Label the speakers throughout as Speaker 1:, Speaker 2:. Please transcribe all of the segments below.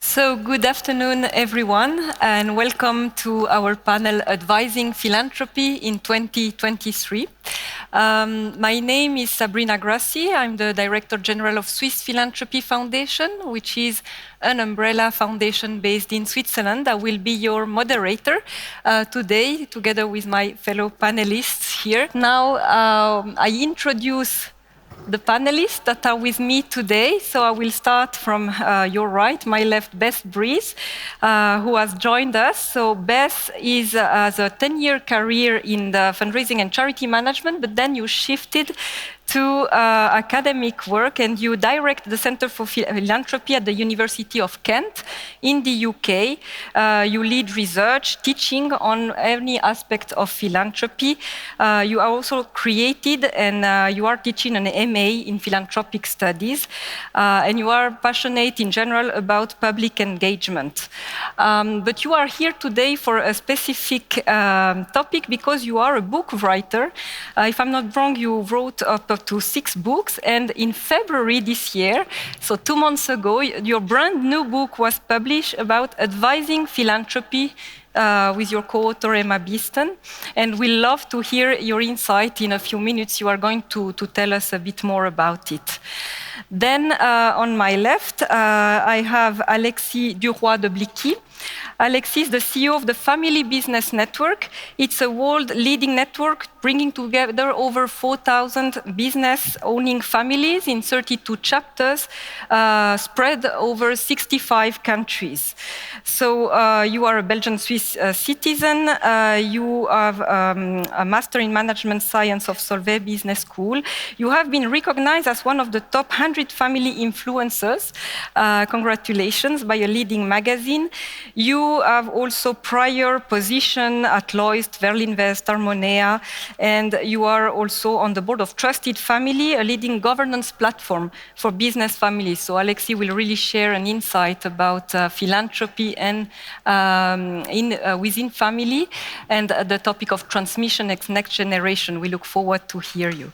Speaker 1: So good afternoon, everyone, and welcome to our panel Advising Philanthropy in 2023. My name is Sabrina Grassi. I'm the Director General of Swiss Philanthropy Foundation, which is an umbrella foundation based in Switzerland. I will be your moderator today, together with my fellow panelists here. Now, I introduce the panelists that are with me today. So I will start from your right, my left, Beth Breeze, who has joined us. So Beth has a 10-year career in the fundraising and charity management, but then you shifted to academic work, and you direct the Center for Philanthropy at the University of Kent in the UK. You lead research, teaching on any aspect of philanthropy. You are also created and you are teaching an MA in philanthropic studies, and you are passionate in general about public engagement. But you are here today for a specific topic because you are a book writer. If I'm not wrong, you wrote up to 6 books, and in February this year, so 2 months ago, your brand new book was published about advising philanthropy with your co-author Emma Beeston, and we'll love to hear your insight in a few minutes. You are going to tell us a bit more about it. Then on my left, I have Alexis Duroy de Blicky. Alexis is the CEO of the Family Business Network. It's a world-leading network bringing together over 4,000 business-owning families in 32 chapters, spread over 65 countries. So you are a Belgian-Swiss citizen. You have a Master in Management Science of Solvay Business School. You have been recognized as one of the top 100 family influencers. Congratulations, by a leading magazine. You have also prior position at Lloyds, Verlinvest, Armonea, and you are also on the board of Trusted Family, a leading governance platform for business families. So Alexis will really share an insight about philanthropy and within family, and the topic of transmission next generation. We look forward to hear you.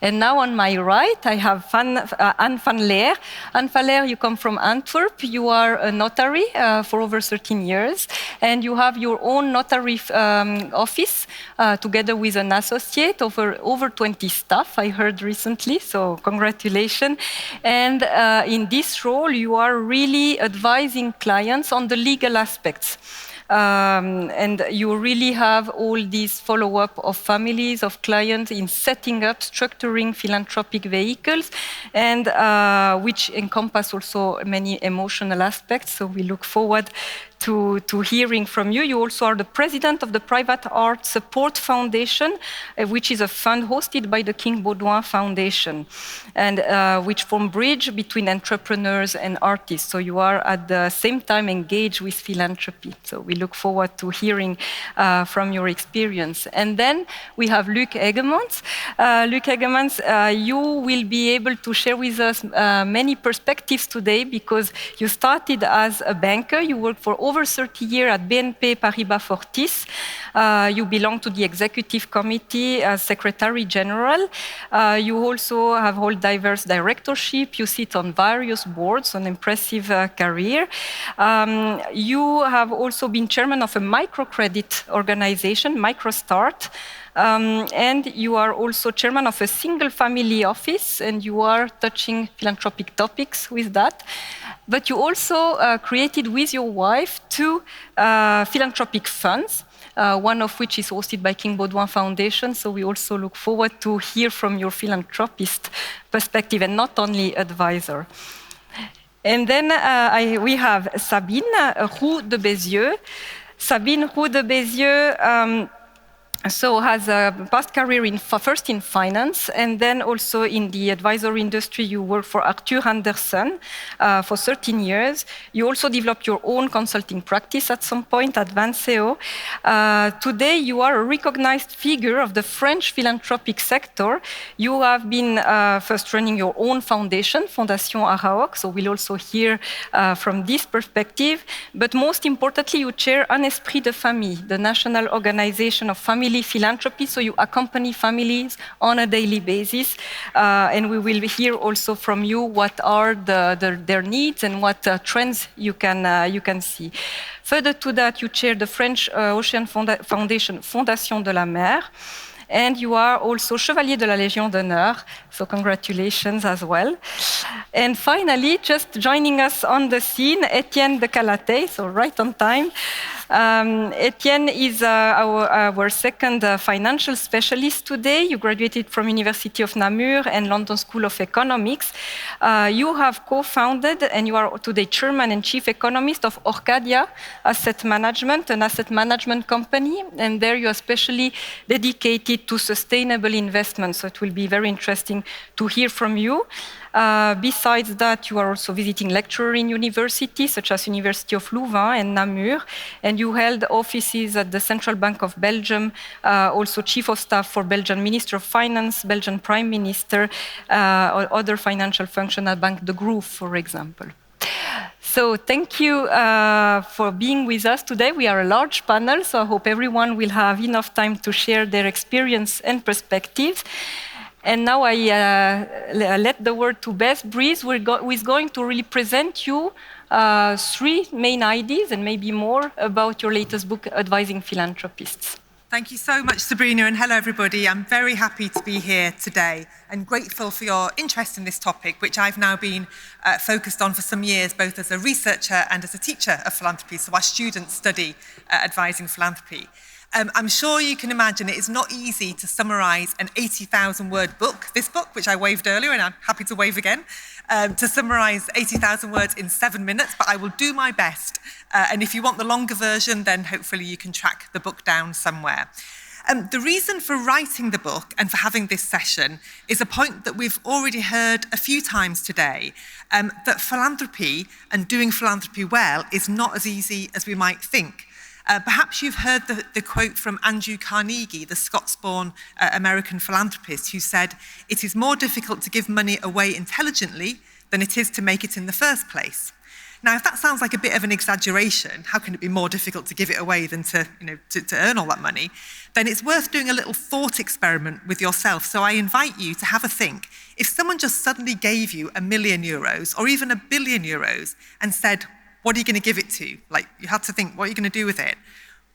Speaker 1: And now on my right, I have Anne van Leer. Anne van Leer, you come from Antwerp. You are a notary for over 13 years, and you have your own notary office together with an associate, over 20 staff, I heard recently, so congratulations. And in this role, you are really advising clients on the legal aspects. And you really have all these follow-up of families, of clients in setting up, structuring philanthropic vehicles, and which encompass also many emotional aspects. So we look forward to hearing from you. You also are the president of the Private Art Support Foundation, which is a fund hosted by the King Baudouin Foundation, and which form bridge between entrepreneurs and artists. So you are at the same time engaged with philanthropy. So we look forward to hearing from your experience. And then we have Luc Hegemans. Luc Hegemans, you will be able to share with us many perspectives today, because you started as a banker. You worked for over 30 years at BNP Paribas Fortis. You belong to the executive committee as Secretary General. You also have held diverse directorship. You sit on various boards, an impressive career. You have also been chairman of a microcredit organization, MicroStart. And you are also chairman of a single family office, and you are touching philanthropic topics with that. But you also created with your wife 2 philanthropic funds, one of which is hosted by King Baudouin Foundation. So we also look forward to hear from your philanthropist perspective and not only advisor. And then we have Sabine Roux de Bézieux. Sabine Roux de Bézieux So has a past career first in finance, and then also in the advisory industry. You work for Arthur Andersen for 13 years. You also developed your own consulting practice at some point at Vanceo. Today, you are a recognized figure of the French philanthropic sector. You have been first running your own foundation, Fondation Araoc, so we'll also hear from this perspective. But most importantly, you chair Un Esprit de Famille, the national organization of family philanthropy, so you accompany families on a daily basis, and we will hear also from you what are their needs and what trends you can see. Further to that, you chair the French Ocean Foundation, Fondation de la Mer, and you are also Chevalier de la Légion d'honneur, so congratulations as well. And finally, just joining us on the scene, Etienne de Calatay, so right on time. Etienne is our second financial specialist today. You graduated from University of Namur and London School of Economics. You have co-founded and you are today chairman and chief economist of Orcadia Asset Management, an asset management company, and there you are especially dedicated to sustainable investment, so it will be very interesting to hear from you. Besides that, you are also visiting lecturer in universities such as University of Louvain and Namur, and you held offices at the Central Bank of Belgium, also Chief of Staff for Belgian Minister of Finance, Belgian Prime Minister, or other financial functions at Banque de Groof, for example. So thank you for being with us today. We are a large panel, so I hope everyone will have enough time to share their experience and perspectives. And now I let the word to Beth Breeze, who is going to really present you three main ideas and maybe more about your latest book, Advising Philanthropists.
Speaker 2: Thank you so much, Sabrina, and hello, everybody. I'm very happy to be here today and grateful for your interest in this topic, which I've now been focused on for some years, both as a researcher and as a teacher of philanthropy. So our students study advising philanthropy. I'm sure you can imagine it is not easy to summarise an 80,000-word book, this book, which I waved earlier, and I'm happy to wave again, to summarise 80,000 words in 7 minutes, but I will do my best. And if you want the longer version, then hopefully you can track the book down somewhere. The reason for writing the book and for having this session is a point that we've already heard a few times today, that philanthropy and doing philanthropy well is not as easy as we might think. Perhaps you've heard the quote from Andrew Carnegie, the Scots-born American philanthropist, who said, "It is more difficult to give money away intelligently than it is to make it in the first place." Now, if that sounds like a bit of an exaggeration, how can it be more difficult to give it away than to earn all that money? Then it's worth doing a little thought experiment with yourself. So I invite you to have a think. If someone just suddenly gave you €1 million or even €1 billion and said, what are you going to give it to? Like, you had to think, what are you going to do with it?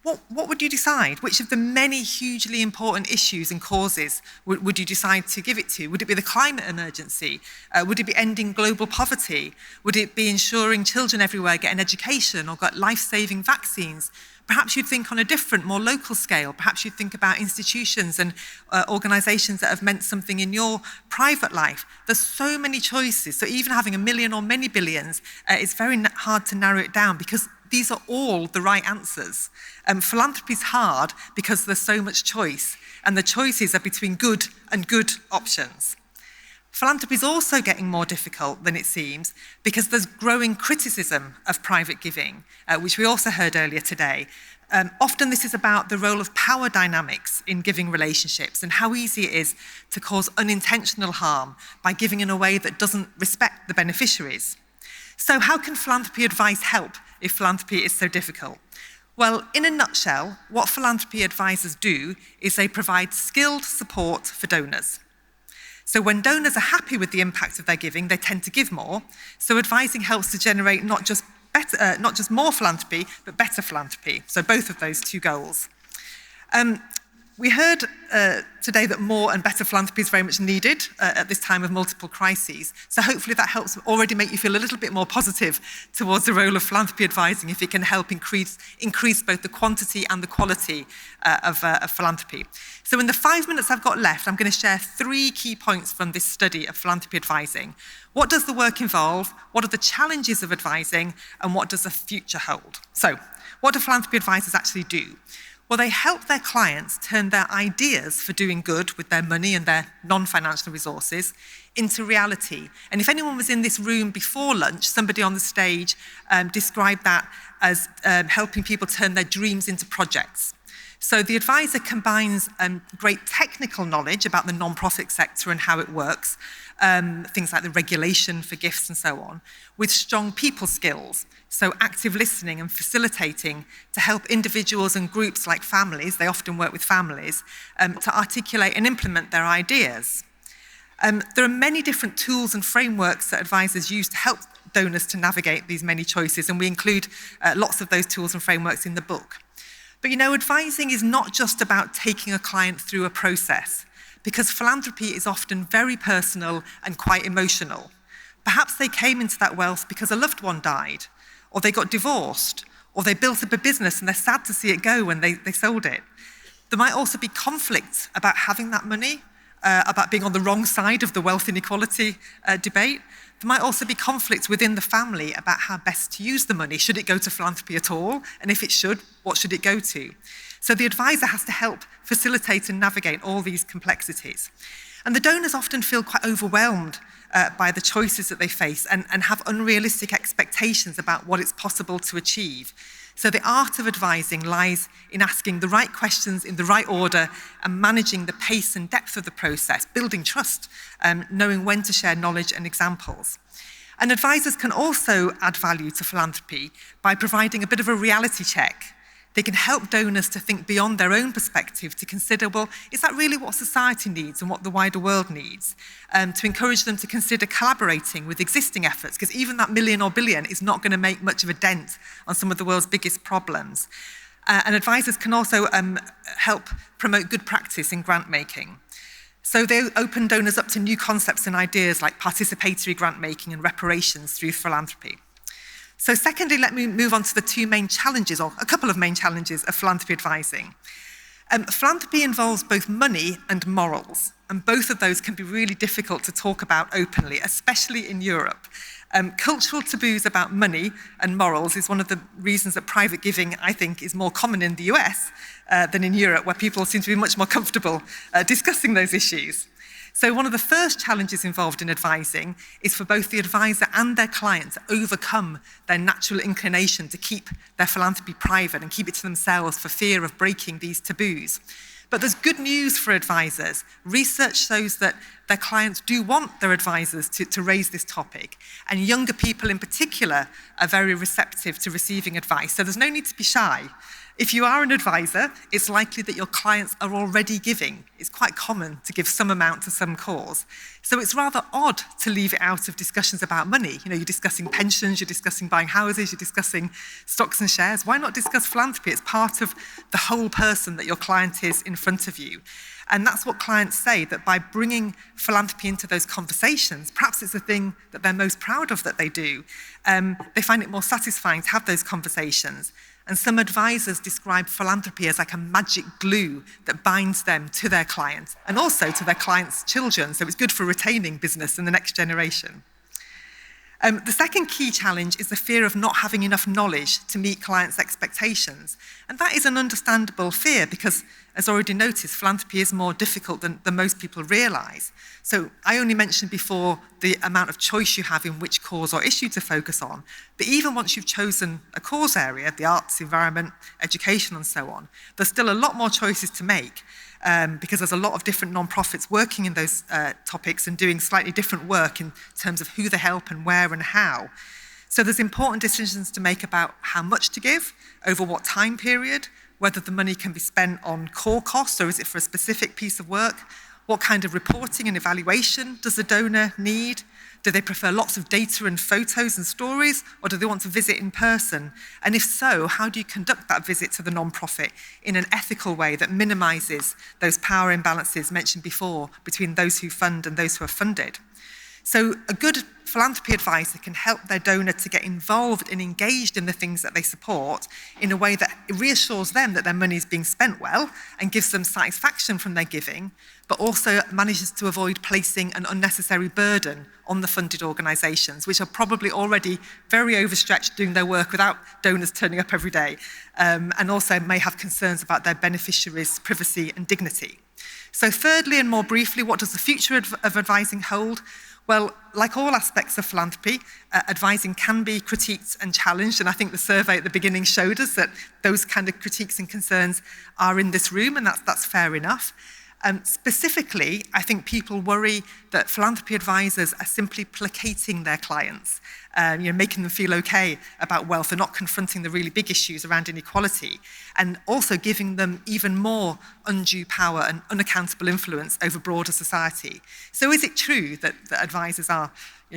Speaker 2: What would you decide? Which of the many hugely important issues and causes would you decide to give it to? Would it be the climate emergency? Would it be ending global poverty? Would it be ensuring children everywhere get an education or get life-saving vaccines? Perhaps you'd think on a different, more local scale. Perhaps you'd think about institutions and organisations that have meant something in your private life. There's so many choices. So even having 1 million or many billions, it's very hard to narrow it down because these are all the right answers. Philanthropy is hard because there's so much choice, and the choices are between good and good options. Philanthropy is also getting more difficult than it seems because there's growing criticism of private giving, which we also heard earlier today. Often this is about the role of power dynamics in giving relationships and how easy it is to cause unintentional harm by giving in a way that doesn't respect the beneficiaries. So how can philanthropy advice help if philanthropy is so difficult? Well, in a nutshell, what philanthropy advisors do is they provide skilled support for donors. So when donors are happy with the impact of their giving, they tend to give more. So advising helps to generate not just more philanthropy, but better philanthropy. So both of those two goals. We heard today that more and better philanthropy is very much needed at this time of multiple crises. So hopefully that helps already make you feel a little bit more positive towards the role of philanthropy advising if it can help increase both the quantity and the quality of philanthropy. So in the 5 minutes I've got left, I'm going to share 3 key points from this study of philanthropy advising. What does the work involve? What are the challenges of advising? And what does the future hold? So what do philanthropy advisors actually do? Well, they help their clients turn their ideas for doing good with their money and their non-financial resources into reality. And if anyone was in this room before lunch, somebody on the stage described that as helping people turn their dreams into projects. So the advisor combines great technical knowledge about the non-profit sector and how it works, things like the regulation for gifts and so on, with strong people skills, so active listening and facilitating to help individuals and groups like families, they often work with families, to articulate and implement their ideas. There are many different tools and frameworks that advisors use to help donors to navigate these many choices, and we include lots of those tools and frameworks in the book. But you know, advising is not just about taking a client through a process, because philanthropy is often very personal and quite emotional. Perhaps they came into that wealth because a loved one died, or they got divorced, or they built up a business and they're sad to see it go when they sold it. There might also be conflict about having that money, about being on the wrong side of the wealth inequality debate. There might also be conflict within the family about how best to use the money. Should it go to philanthropy at all? And if it should, what should it go to? So the advisor has to help facilitate and navigate all these complexities. And the donors often feel quite overwhelmed by the choices that they face and have unrealistic expectations about what it's possible to achieve. So the art of advising lies in asking the right questions in the right order and managing the pace and depth of the process, building trust, knowing when to share knowledge and examples. And advisors can also add value to philanthropy by providing a bit of a reality check. They can help donors to think beyond their own perspective, to consider, well, is that really what society needs and what the wider world needs? To encourage them to consider collaborating with existing efforts, because even that million or billion is not going to make much of a dent on some of the world's biggest problems. And advisors can also help promote good practice in grant making. So they open donors up to new concepts and ideas like participatory grant making and reparations through philanthropy. So secondly, let me move on to the two main challenges, or a couple of main challenges of philanthropy advising. Philanthropy involves both money and morals, and both of those can be really difficult to talk about openly, especially in Europe. Cultural taboos about money and morals is one of the reasons that private giving, I think, is more common in the US than in Europe, where people seem to be much more comfortable discussing those issues. So one of the first challenges involved in advising is for both the advisor and their client to overcome their natural inclination to keep their philanthropy private and keep it to themselves for fear of breaking these taboos. But there's good news for advisors. Research shows that their clients do want their advisors to raise this topic, and younger people in particular are very receptive to receiving advice. So there's no need to be shy. If you are an advisor, it's likely that your clients are already giving. It's quite common to give some amount to some cause. So it's rather odd to leave it out of discussions about money. You know, you're discussing pensions, you're discussing buying houses, you're discussing stocks and shares. Why not discuss philanthropy? It's part of the whole person that your client is in front of you. And that's what clients say, that by bringing philanthropy into those conversations, perhaps it's the thing that they're most proud of that they do. They find it more satisfying to have those conversations. And some advisors describe philanthropy as like a magic glue that binds them to their clients and also to their clients' children. So it's good for retaining business in the next generation. The second key challenge is the fear of not having enough knowledge to meet clients' expectations. And that is an understandable fear because, as already noticed, philanthropy is more difficult than most people realise. So I only mentioned before the amount of choice you have in which cause or issue to focus on. But even once you've chosen a cause area, the arts, environment, education and so on, there's still a lot more choices to make. Because there's a lot of different non-profits working in those topics and doing slightly different work in terms of who they help and where and how. So there's important decisions to make about how much to give, over what time period, whether the money can be spent on core costs or is it for a specific piece of work, what kind of reporting and evaluation does the donor need? Do they prefer lots of data and photos and stories, or do they want to visit in person? And if so, how do you conduct that visit to the non-profit in an ethical way that minimises those power imbalances mentioned before between those who fund and those who are funded? So a good philanthropy advisor can help their donor to get involved and engaged in the things that they support in a way that reassures them that their money is being spent well and gives them satisfaction from their giving, but also manages to avoid placing an unnecessary burden on the funded organisations, which are probably already very overstretched doing their work without donors turning up every day, and also may have concerns about their beneficiaries' privacy and dignity. So thirdly, and more briefly, what does the future of advising hold? Well, like all aspects of philanthropy, advising can be critiqued and challenged, and I think the survey at the beginning showed us that those kind of critiques and concerns are in this room, and that's fair enough. Specifically, I think people worry that philanthropy advisors are simply placating their clients, making them feel okay about wealth and not confronting the really big issues around inequality, and also giving them even more undue power and unaccountable influence over broader society. So is it true that advisors are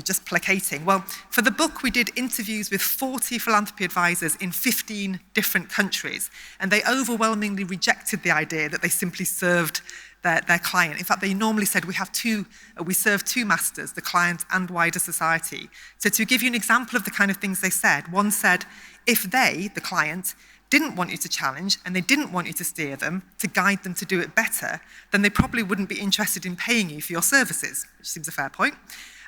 Speaker 2: just placating? Well, for the book, we did interviews with 40 philanthropy advisors in 15 different countries, and they overwhelmingly rejected the idea that they simply served their client. In fact, they normally said we serve two masters, the client and wider society. So to give you an example of the kind of things they said, one said, if they, the client, didn't want you to challenge and they didn't want you to steer them, to guide them to do it better, then they probably wouldn't be interested in paying you for your services, which seems a fair point.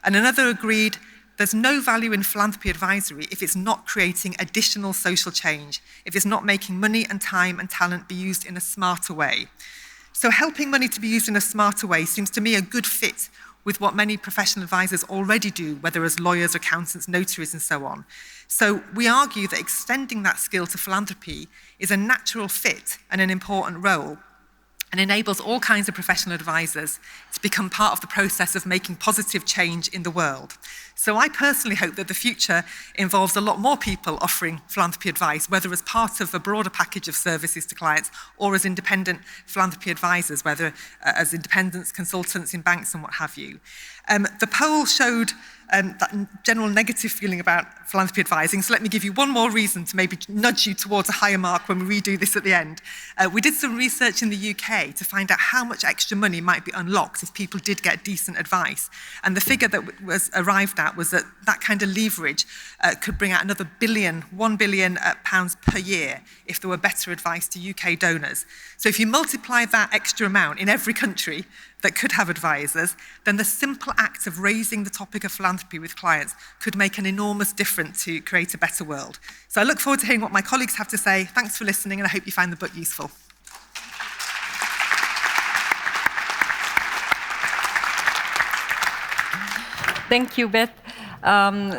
Speaker 2: And another agreed, there's no value in philanthropy advisory if it's not creating additional social change, if it's not making money and time and talent be used in a smarter way. So helping money to be used in a smarter way seems to me a good fit with what many professional advisors already do, whether as lawyers, accountants, notaries, and so on. So we argue that extending that skill to philanthropy is a natural fit and an important role, and enables all kinds of professional advisors to become part of the process of making positive change in the world. So I personally hope that the future involves a lot more people offering philanthropy advice, whether as part of a broader package of services to clients or as independent philanthropy advisors, whether as independents, consultants in banks and what have you. The poll showed that general negative feeling about philanthropy advising. So let me give you one more reason to maybe nudge you towards a higher mark when we redo this at the end. We did some research in the UK to find out how much extra money might be unlocked if people did get decent advice. And the figure that was arrived at was that that kind of leverage could bring out another £1 billion per year if there were better advice to UK donors. So if you multiply that extra amount in every country that could have advisors, then the simple act of raising the topic of philanthropy with clients could make an enormous difference to create a better world. So I look forward to hearing what my colleagues have to say. Thanks for listening, and I hope you find the book useful.
Speaker 1: Thank you, Beth.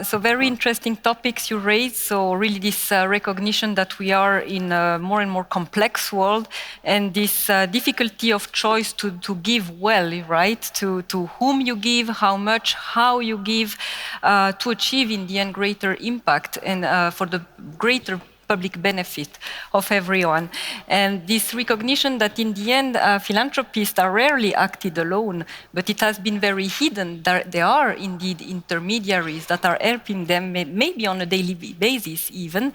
Speaker 1: So very interesting topics you raised. So really this recognition that we are in a more and more complex world, and this difficulty of choice to give well, right? To whom you give, how much, how you give, to achieve in the end greater impact and for the greater public benefit of everyone. And this recognition that in the end, philanthropists are rarely acted alone, but it has been very hidden. There are indeed intermediaries that are helping them, maybe on a daily basis even.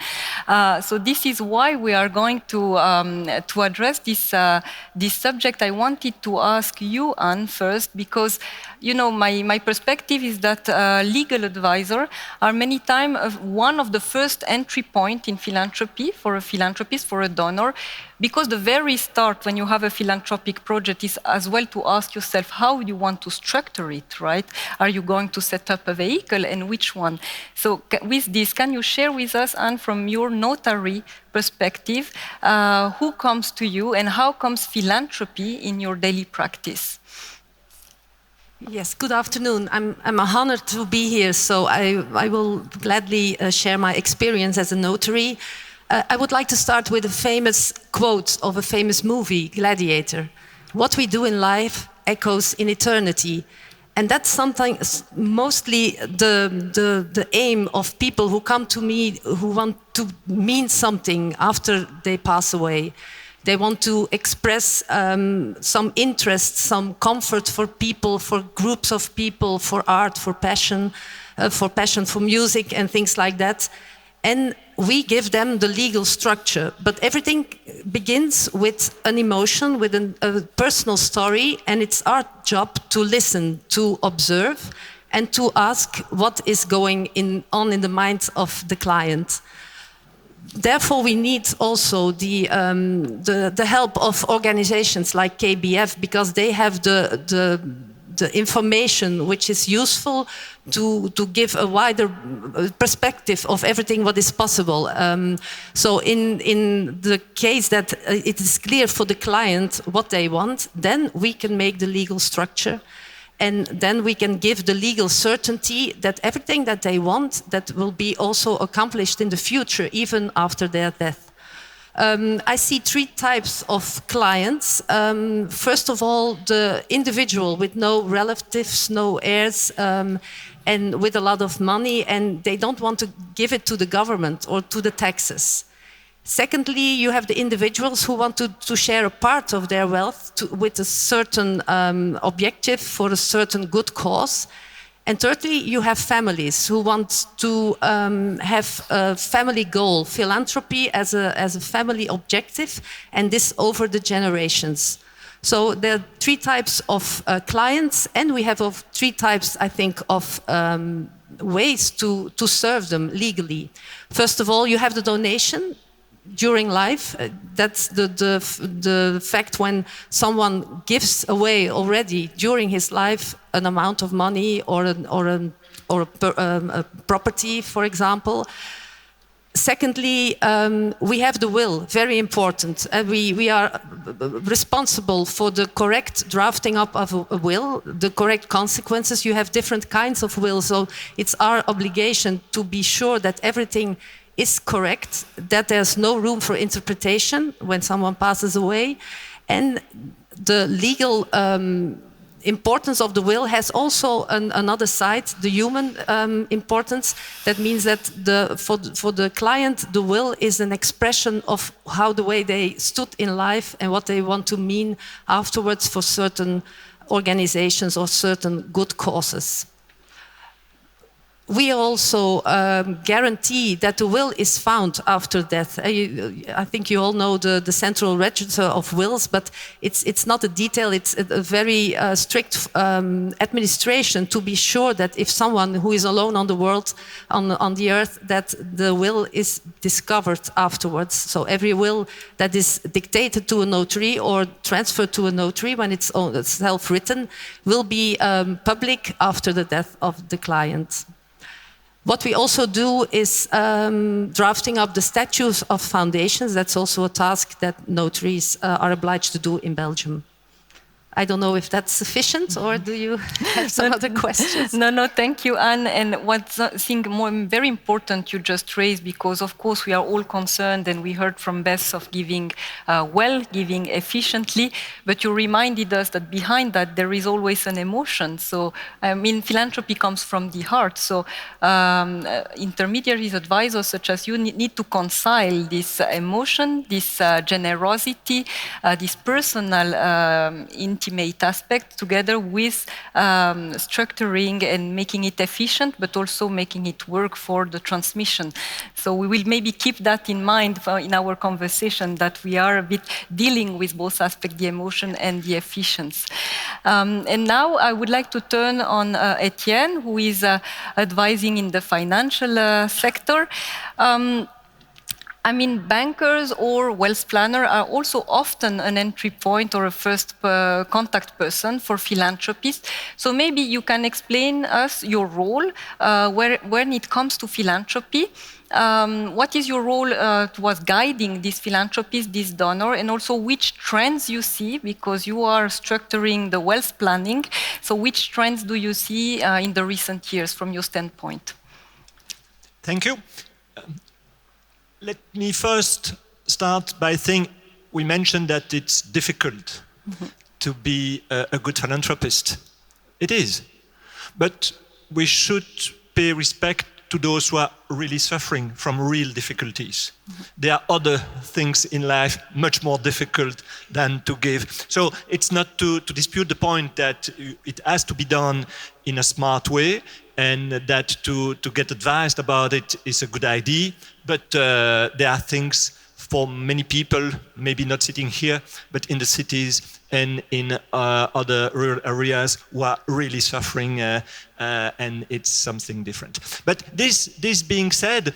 Speaker 1: So this is why we are going to address this subject. I wanted to ask you, Anne, first, because my perspective is that legal advisors are many times one of the first entry point in philanthropy for a philanthropist, for a donor, because the very start when you have a philanthropic project is as well to ask yourself how you want to structure it, right? Are you going to set up a vehicle, and which one? So with this, can you share with us, Anne, from your notary perspective, who comes to you and how comes philanthropy in your daily practice?
Speaker 3: Yes, good afternoon. I'm honored to be here, so I will gladly share my experience as a notary. I would like to start with a famous quote of a famous movie, Gladiator. What we do in life echoes in eternity. And that's something, mostly the aim of people who come to me who want to mean something after they pass away. They want to express some interest, some comfort for people, for groups of people, for art, for passion for music and things like that. And we give them the legal structure. But everything begins with an emotion, with a personal story, and it's our job to listen, to observe, and to ask what is going on in the mind of the client. Therefore, we need also the help of organizations like KBF, because they have the information which is useful to give a wider perspective of everything what is possible. So in the case that it is clear for the client what they want, then we can make the legal structure. And then we can give the legal certainty that everything that they want, that will be also accomplished in the future, even after their death. I see three types of clients. First of all, the individual with no relatives, no heirs, and with a lot of money, and they don't want to give it to the government or to the taxes. Secondly, you have the individuals who want to share a part of their wealth with a certain objective for a certain good cause. And thirdly, you have families who want to have a family goal, philanthropy as a family objective, and this over the generations. So there are three types of clients, and we have three types, I think, of ways to serve them legally. First of all, you have the donation during life. That's the fact when someone gives away already during his life an amount of money or a property, for example. Secondly, we have the will, very important. We are responsible for the correct drafting up of a will, the correct consequences. You have different kinds of wills, so it's our obligation to be sure that everything is correct, that there's no room for interpretation when someone passes away. And the legal importance of the will has also another side, the human importance. That means that for the client, the will is an expression of how the way they stood in life and what they want to mean afterwards for certain organizations or certain good causes. We also guarantee that the will is found after death. I think you all know the central register of wills, but it's not a detail. It's a very strict administration to be sure that if someone who is alone on the world, on the earth, that the will is discovered afterwards. So every will that is dictated to a notary or transferred to a notary when it's self-written will be public after the death of the client. What we also do is drafting up the statutes of foundations. That's also a task that notaries are obliged to do in Belgium. I don't know if that's sufficient, or do you have some other questions?
Speaker 1: No, thank you, Anne. And what's I think very important you just raised, because of course we are all concerned, and we heard from Bess of giving well, giving efficiently, but you reminded us that behind that there is always an emotion. So I mean, philanthropy comes from the heart. So intermediaries, advisors such as you need to reconcile this emotion, this generosity, this personal intimate aspect together with structuring and making it efficient, but also making it work for the transmission. So we will maybe keep that in mind in our conversation, that we are a bit dealing with both aspects, the emotion and the efficiency. And now I would like to turn on Etienne, who is advising in the financial sector. I mean, bankers or wealth planners are also often an entry point or a first contact person for philanthropists. So maybe you can explain us your role when it comes to philanthropy. What is your role towards guiding these philanthropists, this donor, and also which trends you see, because you are structuring the wealth planning. So which trends do you see in the recent years from your standpoint?
Speaker 4: Thank you. Let me first start by saying we mentioned that it's difficult to be a good philanthropist. It is. But we should pay respect to those who are really suffering from real difficulties. There are other things in life much more difficult than to give. So it's not to dispute the point that it has to be done in a smart way, and that to get advised about it is a good idea. But there are things for many people, maybe not sitting here, but in the cities and in other rural areas who are really suffering, and it's something different. But this being said,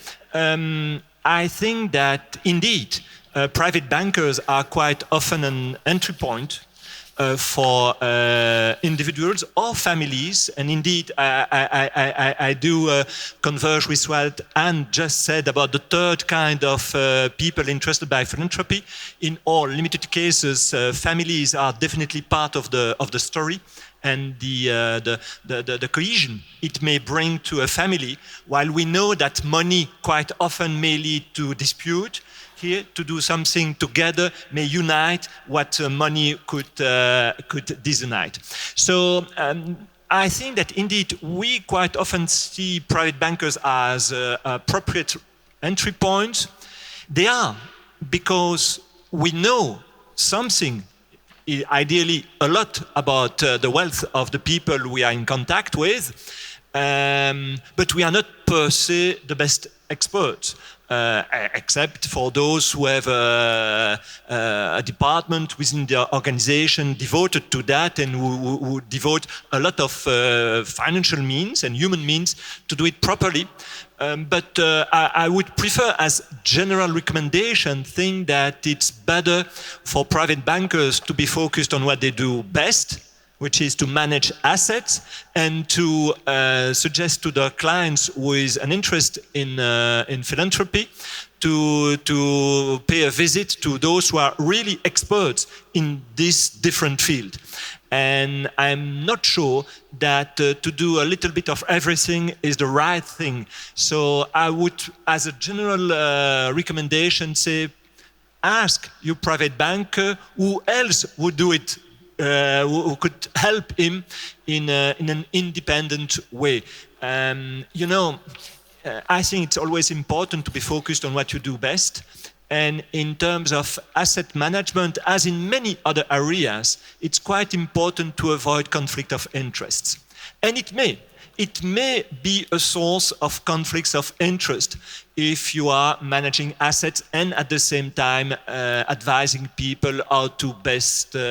Speaker 4: I think that indeed private bankers are quite often an entry point for individuals or families, and indeed I do converge with what Anne just said about the third kind of people interested by philanthropy. In all limited cases, families are definitely part of the story, and the cohesion it may bring to a family, while we know that money quite often may lead to dispute. Here, to do something together may unite what money could disunite. So I think that indeed we quite often see private bankers as appropriate entry points. They are, because we know something, ideally a lot, about the wealth of the people we are in contact with, but we are not per se the best experts. Except for those who have a department within the organization devoted to that, and who devote a lot of financial means and human means to do it properly. But I would prefer, as general recommendation, think that it's better for private bankers to be focused on what they do best, which is to manage assets and to suggest to their clients with an interest in philanthropy to pay a visit to those who are really experts in this different field. And I'm not sure that to do a little bit of everything is the right thing. So I would, as a general recommendation, say, ask your private banker who else would do it, who could help him in an independent way. I think it's always important to be focused on what you do best. And in terms of asset management, as in many other areas, it's quite important to avoid conflict of interests. And it may be a source of conflicts of interest if you are managing assets and at the same time advising people how to best do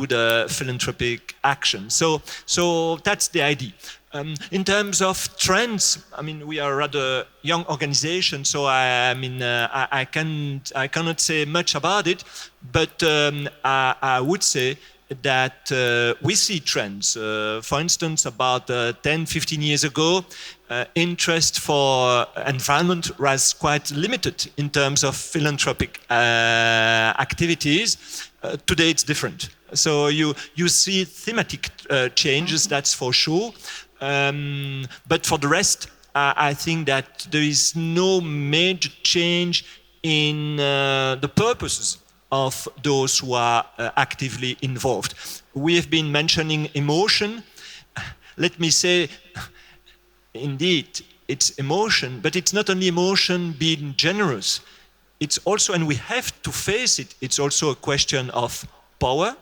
Speaker 4: the philanthropic action. So that's the idea. In terms of trends, I mean, we are a rather young organization, so I cannot say much about it, but I would say that we see trends. For instance, about 10, 15 years ago, interest for environment was quite limited in terms of philanthropic activities. Today it's different. So you see thematic changes, that's for sure. But for the rest, I think that there is no major change in the purposes of those who are actively involved. We have been mentioning emotion. Let me say, indeed, it's emotion, but it's not only emotion being generous. It's also, and we have to face it, it's also a question of power.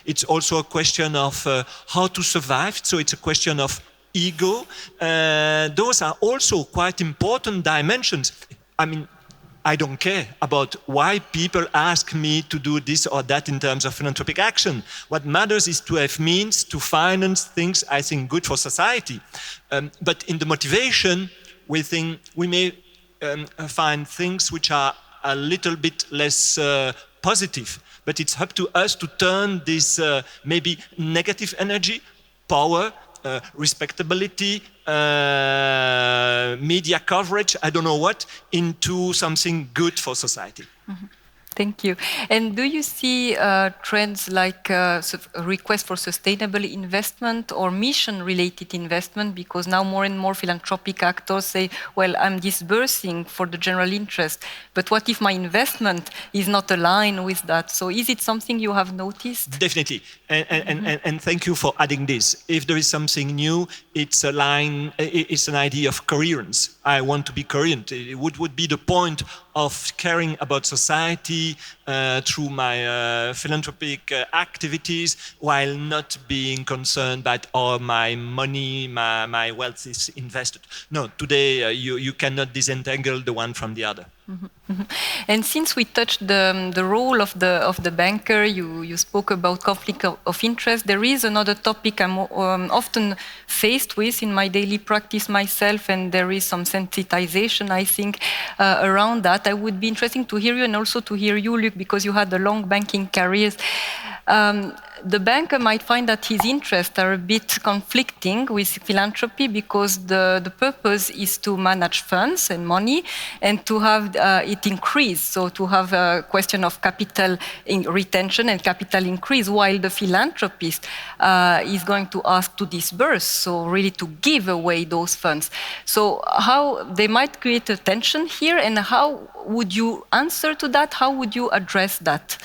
Speaker 4: It's also a question of how to survive. So it's a question of ego. Those are also quite important dimensions. I mean, I don't care about why people ask me to do this or that in terms of philanthropic action. What matters is to have means to finance things I think good for society. But in the motivation, we think we may find things which are a little bit less positive. But it's up to us to turn this maybe negative energy, power, respectability, media coverage, I don't know what, into something good for society.
Speaker 1: Mm-hmm. Thank you. And do you see trends like request for sustainable investment or mission-related investment? Because now more and more philanthropic actors say, well, I'm disbursing for the general interest, but what if my investment is not aligned with that? So is it something you have noticed?
Speaker 4: Definitely. And thank you for adding this. If there is something new, it's an idea of coherence. I want to be coherent. What would be the point of caring about society through my philanthropic activities while not being concerned that all my money, my wealth is invested? No, today you cannot disentangle the one from the other.
Speaker 1: And since we touched the role of the banker, you spoke about conflict of interest. There is another topic I'm often faced with in my daily practice myself, and there is some sensitization, I think, around that. I would be interested to hear you and also to hear you, Luc, because you had a long banking career. The banker might find that his interests are a bit conflicting with philanthropy because the purpose is to manage funds and money and to have it increase, so to have a question of capital retention and capital increase, while the philanthropist is going to ask to disburse, so really to give away those funds. So how they might create a tension here, and how would you answer to that? How would you address that?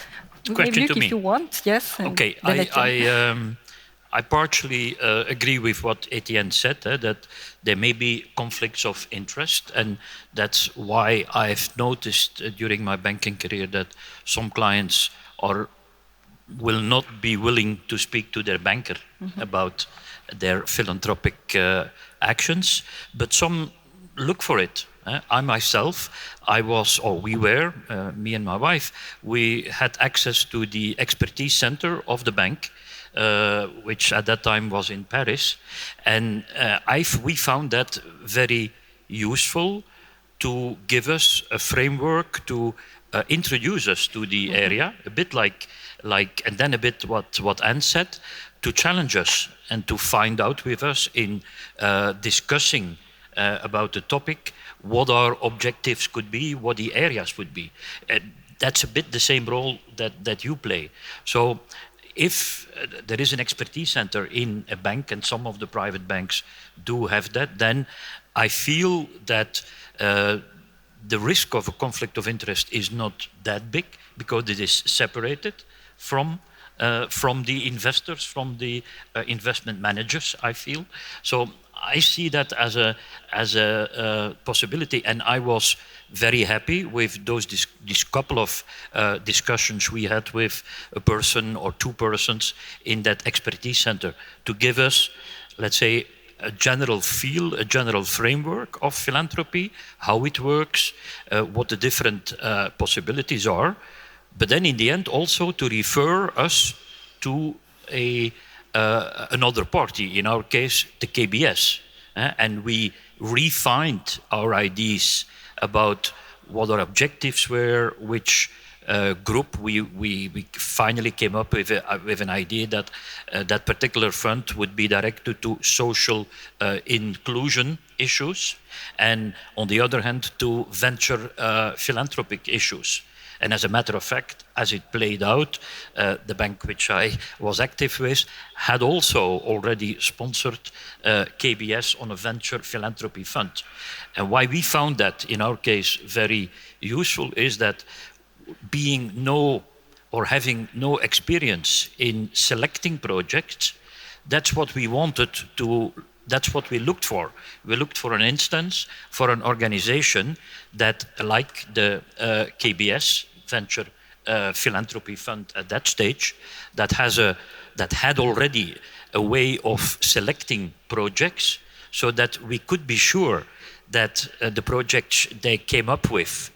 Speaker 5: Question
Speaker 1: Luc,
Speaker 5: to me.
Speaker 1: if you want, yes.
Speaker 5: Okay, I partially agree with what Etienne said, that there may be conflicts of interest, and that's why I've noticed during my banking career that some clients will not be willing to speak to their banker about their philanthropic actions, but some look for it. I myself, we were, me and my wife, we had access to the expertise center of the bank, which at that time was in Paris. And we found that very useful to give us a framework to introduce us to the area, a bit like, and then a bit what Anne said, to challenge us and to find out with us in discussing about the topic, what our objectives could be, what the areas would be. That's a bit the same role that you play. So if there is an expertise center in a bank, and some of the private banks do have that, then I feel that the risk of a conflict of interest is not that big, because it is separated from the investors, from the investment managers, I feel. So I see that as a possibility, and I was very happy with these couple of discussions we had with a person or two persons in that expertise center to give us, let's say, a general feel, a general framework of philanthropy, how it works, what the different possibilities are, but then in the end also to refer us to another party, in our case, the KBS. And we refined our ideas about what our objectives were, which group. We finally came up with an idea that that particular fund would be directed to social inclusion issues, and on the other hand, to venture philanthropic issues. And as a matter of fact, as it played out, the bank which I was active with had also already sponsored KBS on a venture philanthropy fund. And why we found that, in our case, very useful is that having no experience in selecting projects, that's what we wanted to. That's what we looked for. We looked for an instance, for an organization that, like the KBS, Venture Philanthropy Fund at that stage, that had already a way of selecting projects, so that we could be sure that the projects they came up with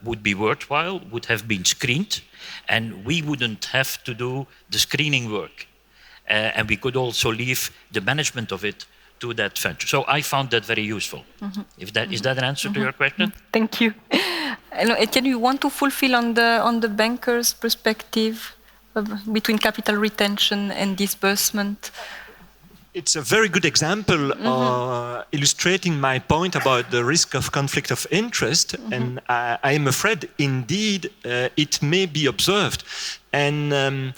Speaker 5: would be worthwhile, would have been screened, and we wouldn't have to do the screening work. And we could also leave the management of it to that venture. So I found that very useful. Is that an answer to your question?
Speaker 1: Thank you. Etienne, you want to fulfill on the banker's perspective between capital retention and disbursement?
Speaker 4: It's a very good example illustrating my point about the risk of conflict of interest, and I am afraid indeed it may be observed. And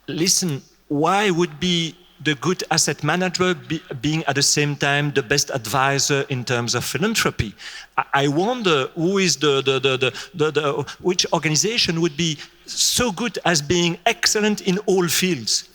Speaker 4: listen, why would be the good asset manager being at the same time the best advisor in terms of philanthropy? I wonder who is which organization would be so good as being excellent in all fields.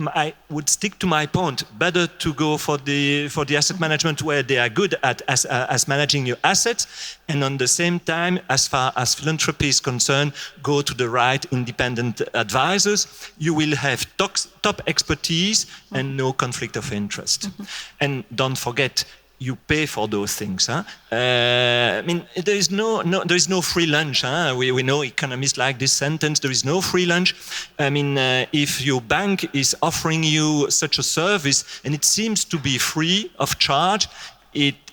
Speaker 4: I would stick to my point. Better to go for the asset management where they are good at as managing your assets, and on the same time, as far as philanthropy is concerned, go to the right independent advisors. You will have top expertise and no conflict of interest. And don't forget, you pay for those things. Huh? I mean, there is no free lunch. Huh? We know economists like this sentence. There is no free lunch. I mean, if your bank is offering you such a service and it seems to be free of charge,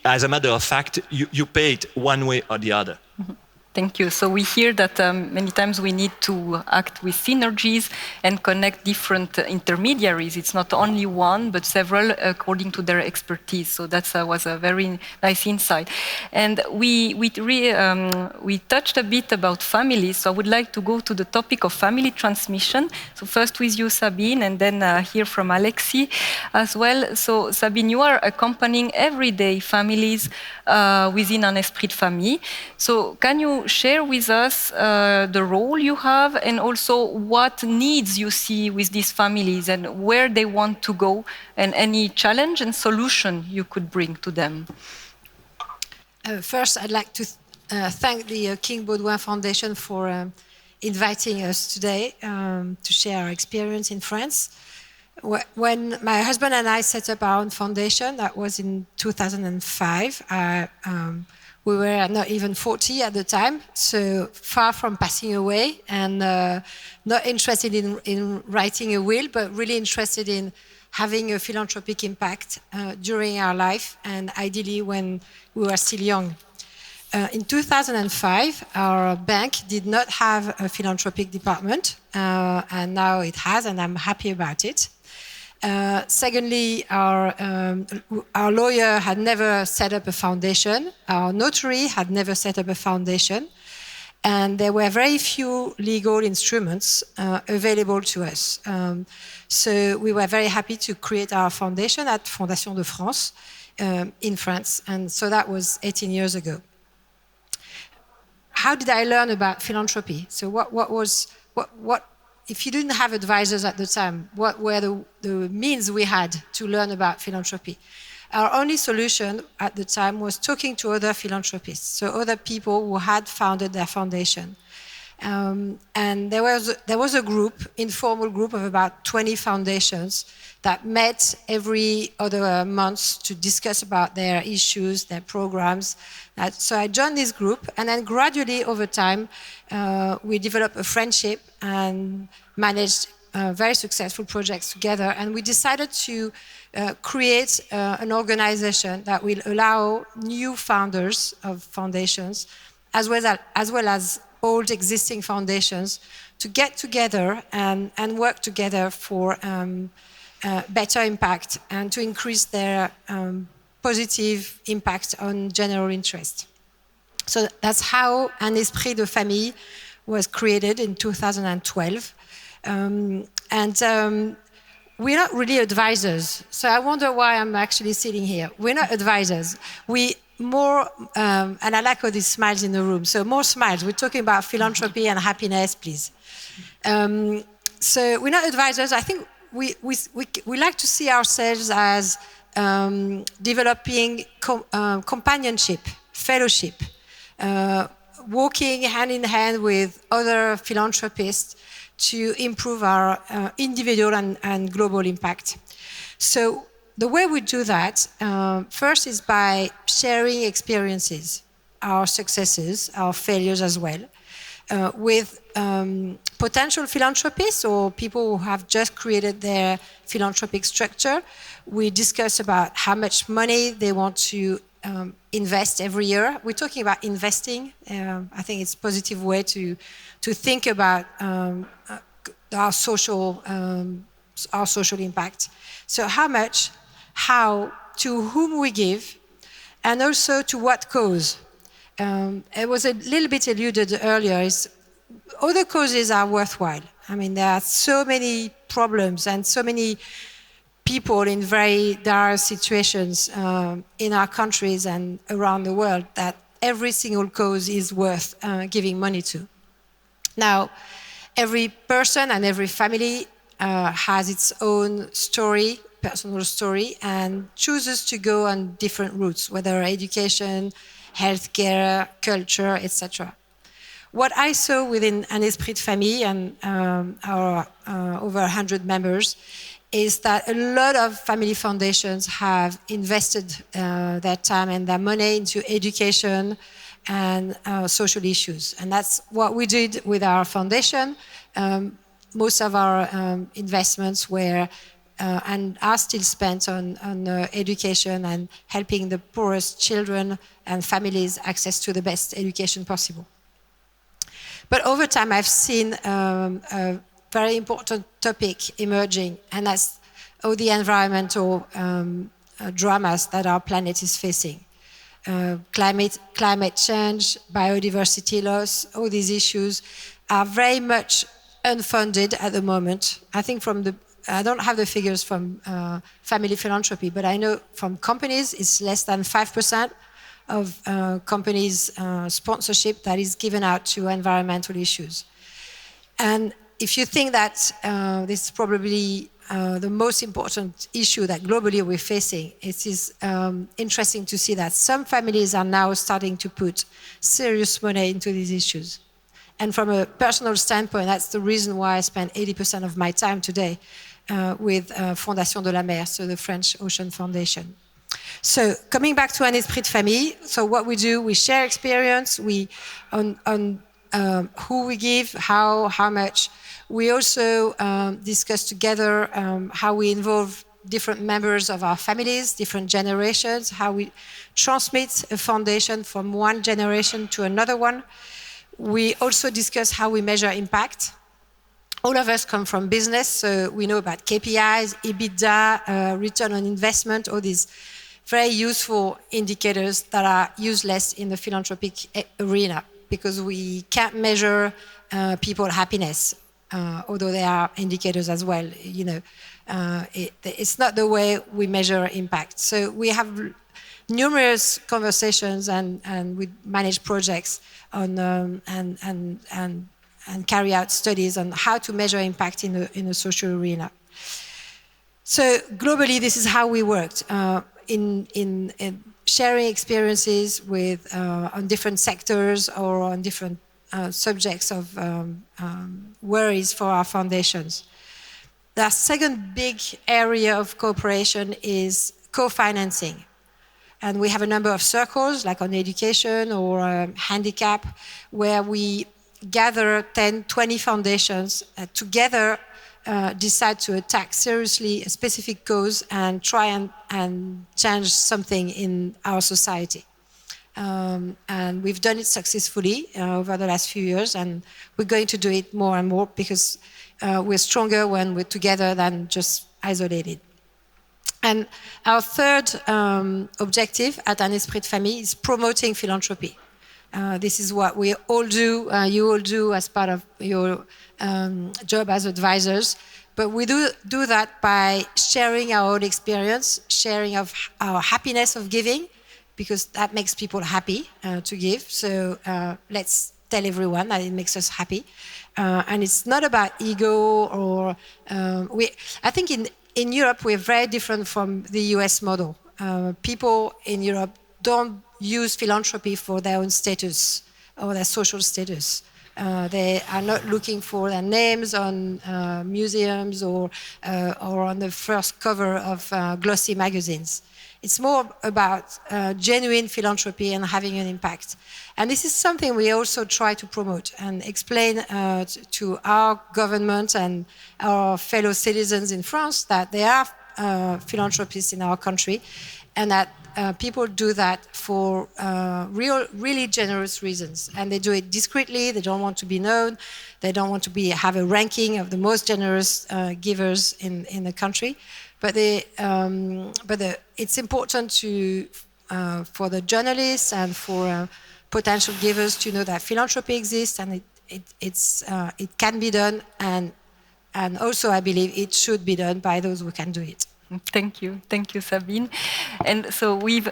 Speaker 4: as a matter of fact, you pay it one way or the other.
Speaker 1: Mm-hmm. Thank you. So we hear that many times we need to act with synergies and connect different intermediaries. It's not only one, but several according to their expertise. So that was a very nice insight. And we touched a bit about families. So I would like to go to the topic of family transmission. So first with you, Sabine, and then hear from Alexis as well. So Sabine, you are accompanying everyday families within an esprit de famille. So can you share with us the role you have and also what needs you see with these families and where they want to go and any challenge and solution you could bring to them?
Speaker 6: First, I'd like to thank the King Baudouin Foundation for inviting us today to share our experience in France. When my husband and I set up our own foundation, that was in 2005, we were not even 40 at the time, so far from passing away and not interested in writing a will, but really interested in having a philanthropic impact during our life and ideally when we were still young. In 2005, our bank did not have a philanthropic department, and now it has, and I'm happy about it. Secondly, our lawyer had never set up a foundation. Our notary had never set up a foundation. And there were very few legal instruments available to us. So we were very happy to create our foundation at Fondation de France in France. And so that was 18 years ago. How did I learn about philanthropy? So what if you didn't have advisors at the time, what were the means we had to learn about philanthropy? Our only solution at the time was talking to other philanthropists, so other people who had founded their foundation. And there was a informal group of about 20 foundations that met every other month to discuss about their issues, their programs. So I joined this group, and then gradually over time, we developed a friendship and managed very successful projects together. And we decided to create an organization that will allow new founders of foundations, as well as old existing foundations, to get together and work together for better impact and to increase their positive impact on general interest. So that's how an esprit de famille was created in 2012. We're not really advisors. So I wonder why I'm actually sitting here. We're not advisors. And I like all these smiles in the room. So more smiles. We're talking about philanthropy and happiness, please. So we're not advisors. I think we like to see ourselves as developing companionship, fellowship, walking hand in hand with other philanthropists to improve our individual and global impact. So the way we do that, first is by sharing experiences, our successes, our failures as well, with potential philanthropists or people who have just created their philanthropic structure. We discuss about how much money they want to invest every year. We're talking about investing. I think it's a positive way to think about our social impact. So how much, how, to whom we give, and also to what cause. It was a little bit alluded earlier, other causes are worthwhile. I mean, there are so many problems and so many people in very dire situations in our countries and around the world that every single cause is worth giving money to. Now, every person and every family has its own story, personal story, and chooses to go on different routes, whether education, healthcare, culture, etc. What I saw within an esprit de famille and our over 100 members is that a lot of family foundations have invested their time and their money into education and social issues. And that's what we did with our foundation. Most of our investments were and are still spent on education and helping the poorest children and families access to the best education possible. But over time, I've seen a very important topic emerging, and that's all the environmental dramas that our planet is facing. Climate change, biodiversity loss, all these issues are very much unfunded at the moment. I think I don't have the figures from family philanthropy, but I know from companies it's less than 5% of companies' sponsorship that is given out to environmental issues. And if you think that this is probably the most important issue that globally we're facing, it is interesting to see that some families are now starting to put serious money into these issues. And from a personal standpoint, that's the reason why I spend 80% of my time today with Fondation de la Mer, so the French Ocean Foundation. So coming back to un esprit de famille, so what we do, we share experience, on who we give, how much. We also discuss together how we involve different members of our families, different generations, how we transmit a foundation from one generation to another one. We also discuss how we measure impact. All of us come from business, so we know about KPIs, EBITDA, return on investment, all these very useful indicators that are useless in the philanthropic arena because we can't measure people's happiness, although there are indicators as well. You know, it's not the way we measure impact. So we have numerous conversations and we manage projects on and carry out studies on how to measure impact in the social arena. So globally, this is how we worked in sharing experiences with on different sectors or on different subjects of worries for our foundations. The second big area of cooperation is co-financing. And we have a number of circles, like on education or handicap, where we gather 10, 20 foundations together, decide to attack seriously a specific cause and try and change something in our society. And we've done it successfully over the last few years, and we're going to do it more and more because we're stronger when we're together than just isolated. And our third objective at Un Esprit de Famille is promoting philanthropy. This is what we all do, you all do as part of your job as advisors. But we do that by sharing our own experience, sharing of our happiness of giving, because that makes people happy to give. So let's tell everyone that it makes us happy. And it's not about ego or... I think in Europe, we're very different from the US model. People in Europe don't use philanthropy for their own status or their social status. They are not looking for their names on museums or on the first cover of glossy magazines. It's more about genuine philanthropy and having an impact. And this is something we also try to promote and explain to our government and our fellow citizens in France that there are philanthropists in our country and that people do that for really generous reasons. And they do it discreetly, they don't want to be known, they don't want to have a ranking of the most generous givers in the country. But it's important for the journalists and for potential givers to know that philanthropy exists and it can be done, and also I believe it should be done by those who can do it.
Speaker 1: Thank you, Sabine. And so we've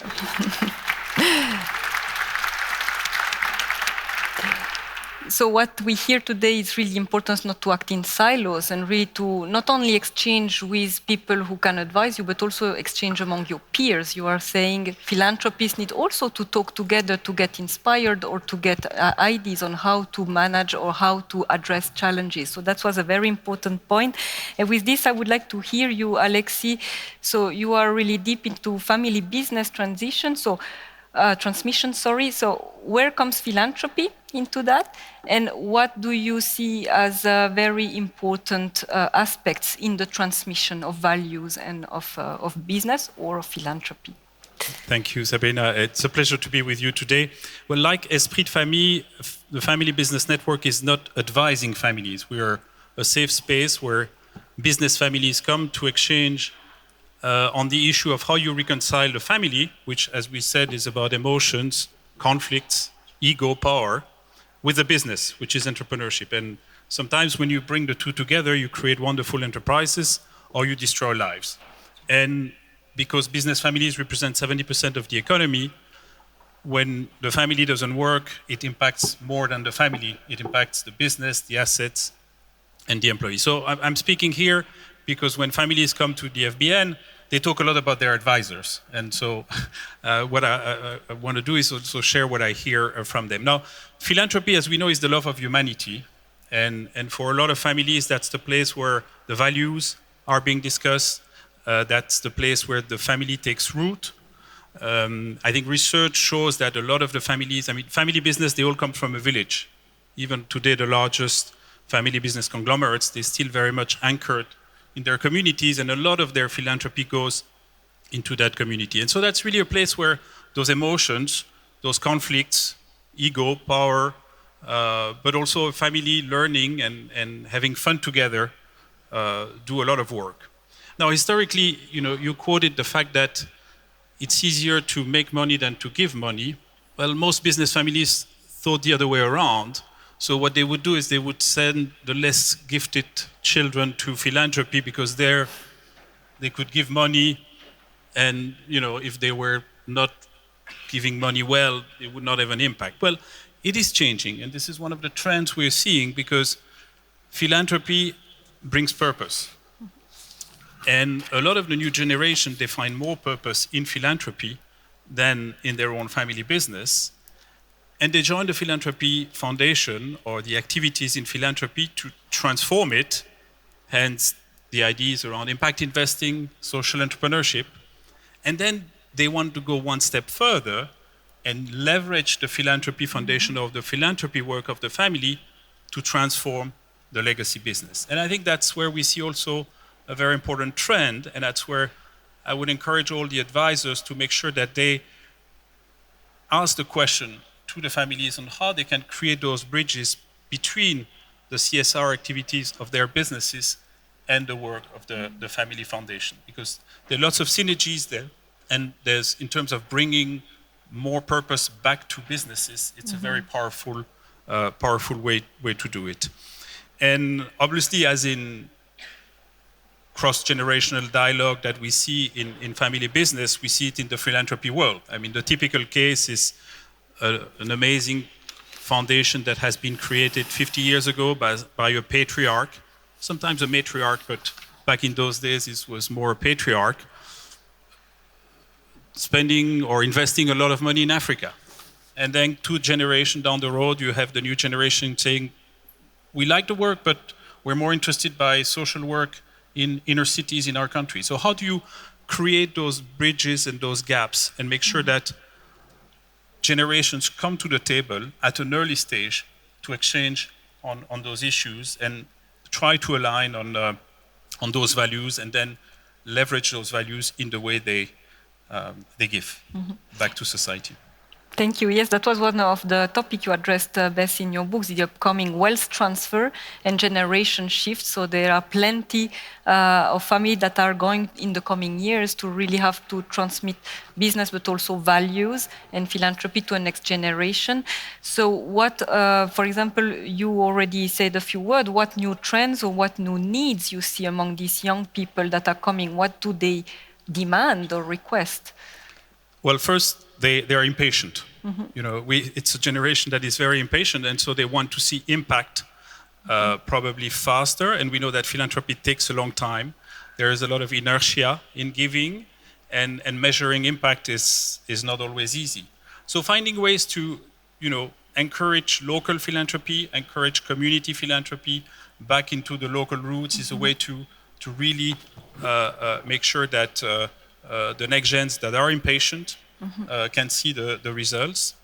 Speaker 1: So what we hear today is really important not to act in silos and really to not only exchange with people who can advise you, but also exchange among your peers. You are saying philanthropists need also to talk together to get inspired or to get ideas on how to manage or how to address challenges. So that was a very important point. And with this, I would like to hear you, Alexi. So you are really deep into family business transition. So transmission, sorry. So where comes philanthropy into that? And what do you see as very important aspects in the transmission of values and of business or of philanthropy?
Speaker 7: Thank you, Sabrina. It's a pleasure to be with you today. Well, like Esprit de Famille, the Family Business Network is not advising families. We are a safe space where business families come to exchange on the issue of how you reconcile the family, which, as we said, is about emotions, conflicts, ego, power, with the business, which is entrepreneurship. And sometimes when you bring the two together, you create wonderful enterprises or you destroy lives. And because business families represent 70% of the economy, when the family doesn't work, it impacts more than the family. It impacts the business, the assets, and the employees. So I'm speaking here because when families come to the FBN, they talk a lot about their advisors. And so what I want to do is also share what I hear from them. Now, philanthropy, as we know, is the love of humanity. And for a lot of families, that's the place where the values are being discussed. That's the place where the family takes root. I think research shows that a lot of the families, family business, they all come from a village. Even today, the largest family business conglomerates, they're still very much anchored in their communities, and a lot of their philanthropy goes into that community. And so that's really a place where those emotions, those conflicts, ego, power, but also family learning and having fun together do a lot of work. Now, historically, you quoted the fact that it's easier to make money than to give money. Well, most business families thought the other way around. So what they would do is they would send the less gifted children to philanthropy because there they could give money, and if they were not giving money well, it would not have an impact. Well, it is changing, and this is one of the trends we're seeing because philanthropy brings purpose. And a lot of the new generation, they find more purpose in philanthropy than in their own family business. And they join the Philanthropy Foundation or the activities in philanthropy to transform it, hence the ideas around impact investing, social entrepreneurship. And then they want to go one step further and leverage the Philanthropy Foundation or the philanthropy work of the family to transform the legacy business. And I think that's where we see also a very important trend, and that's where I would encourage all the advisors to make sure that they ask the question to the families on how they can create those bridges between the CSR activities of their businesses and the work of the family foundation. Because there are lots of synergies there, and there's, in terms of bringing more purpose back to businesses, it's a very powerful way to do it. And obviously, as in cross-generational dialogue that we see in family business, we see it in the philanthropy world. The typical case is an amazing foundation that has been created 50 years ago by a patriarch, sometimes a matriarch, but back in those days it was more a patriarch, spending or investing a lot of money in Africa. And then 2 generations down the road, you have the new generation saying, we like the work, but we're more interested by social work in inner cities in our country. So how do you create those bridges and those gaps and make sure that generations come to the table at an early stage to exchange on those issues and try to align on those values and then leverage those values in the way they give back to society?
Speaker 1: Thank you. Yes, that was one of the topics you addressed, Beth, in your books, the upcoming wealth transfer and generation shift. So there are plenty of families that are going in the coming years to really have to transmit business, but also values and philanthropy to a next generation. So what, for example, you already said a few words, what new trends or what new needs you see among these young people that are coming? What do they demand or request?
Speaker 7: Well, first, they are impatient. You know, it's a generation that is very impatient, and so they want to see impact probably faster. And we know that philanthropy takes a long time. There is a lot of inertia in giving, and measuring impact is not always easy. So finding ways to, you know, encourage local philanthropy, encourage community philanthropy back into the local roots is a way to really make sure that the next gens that are impatient can see the results.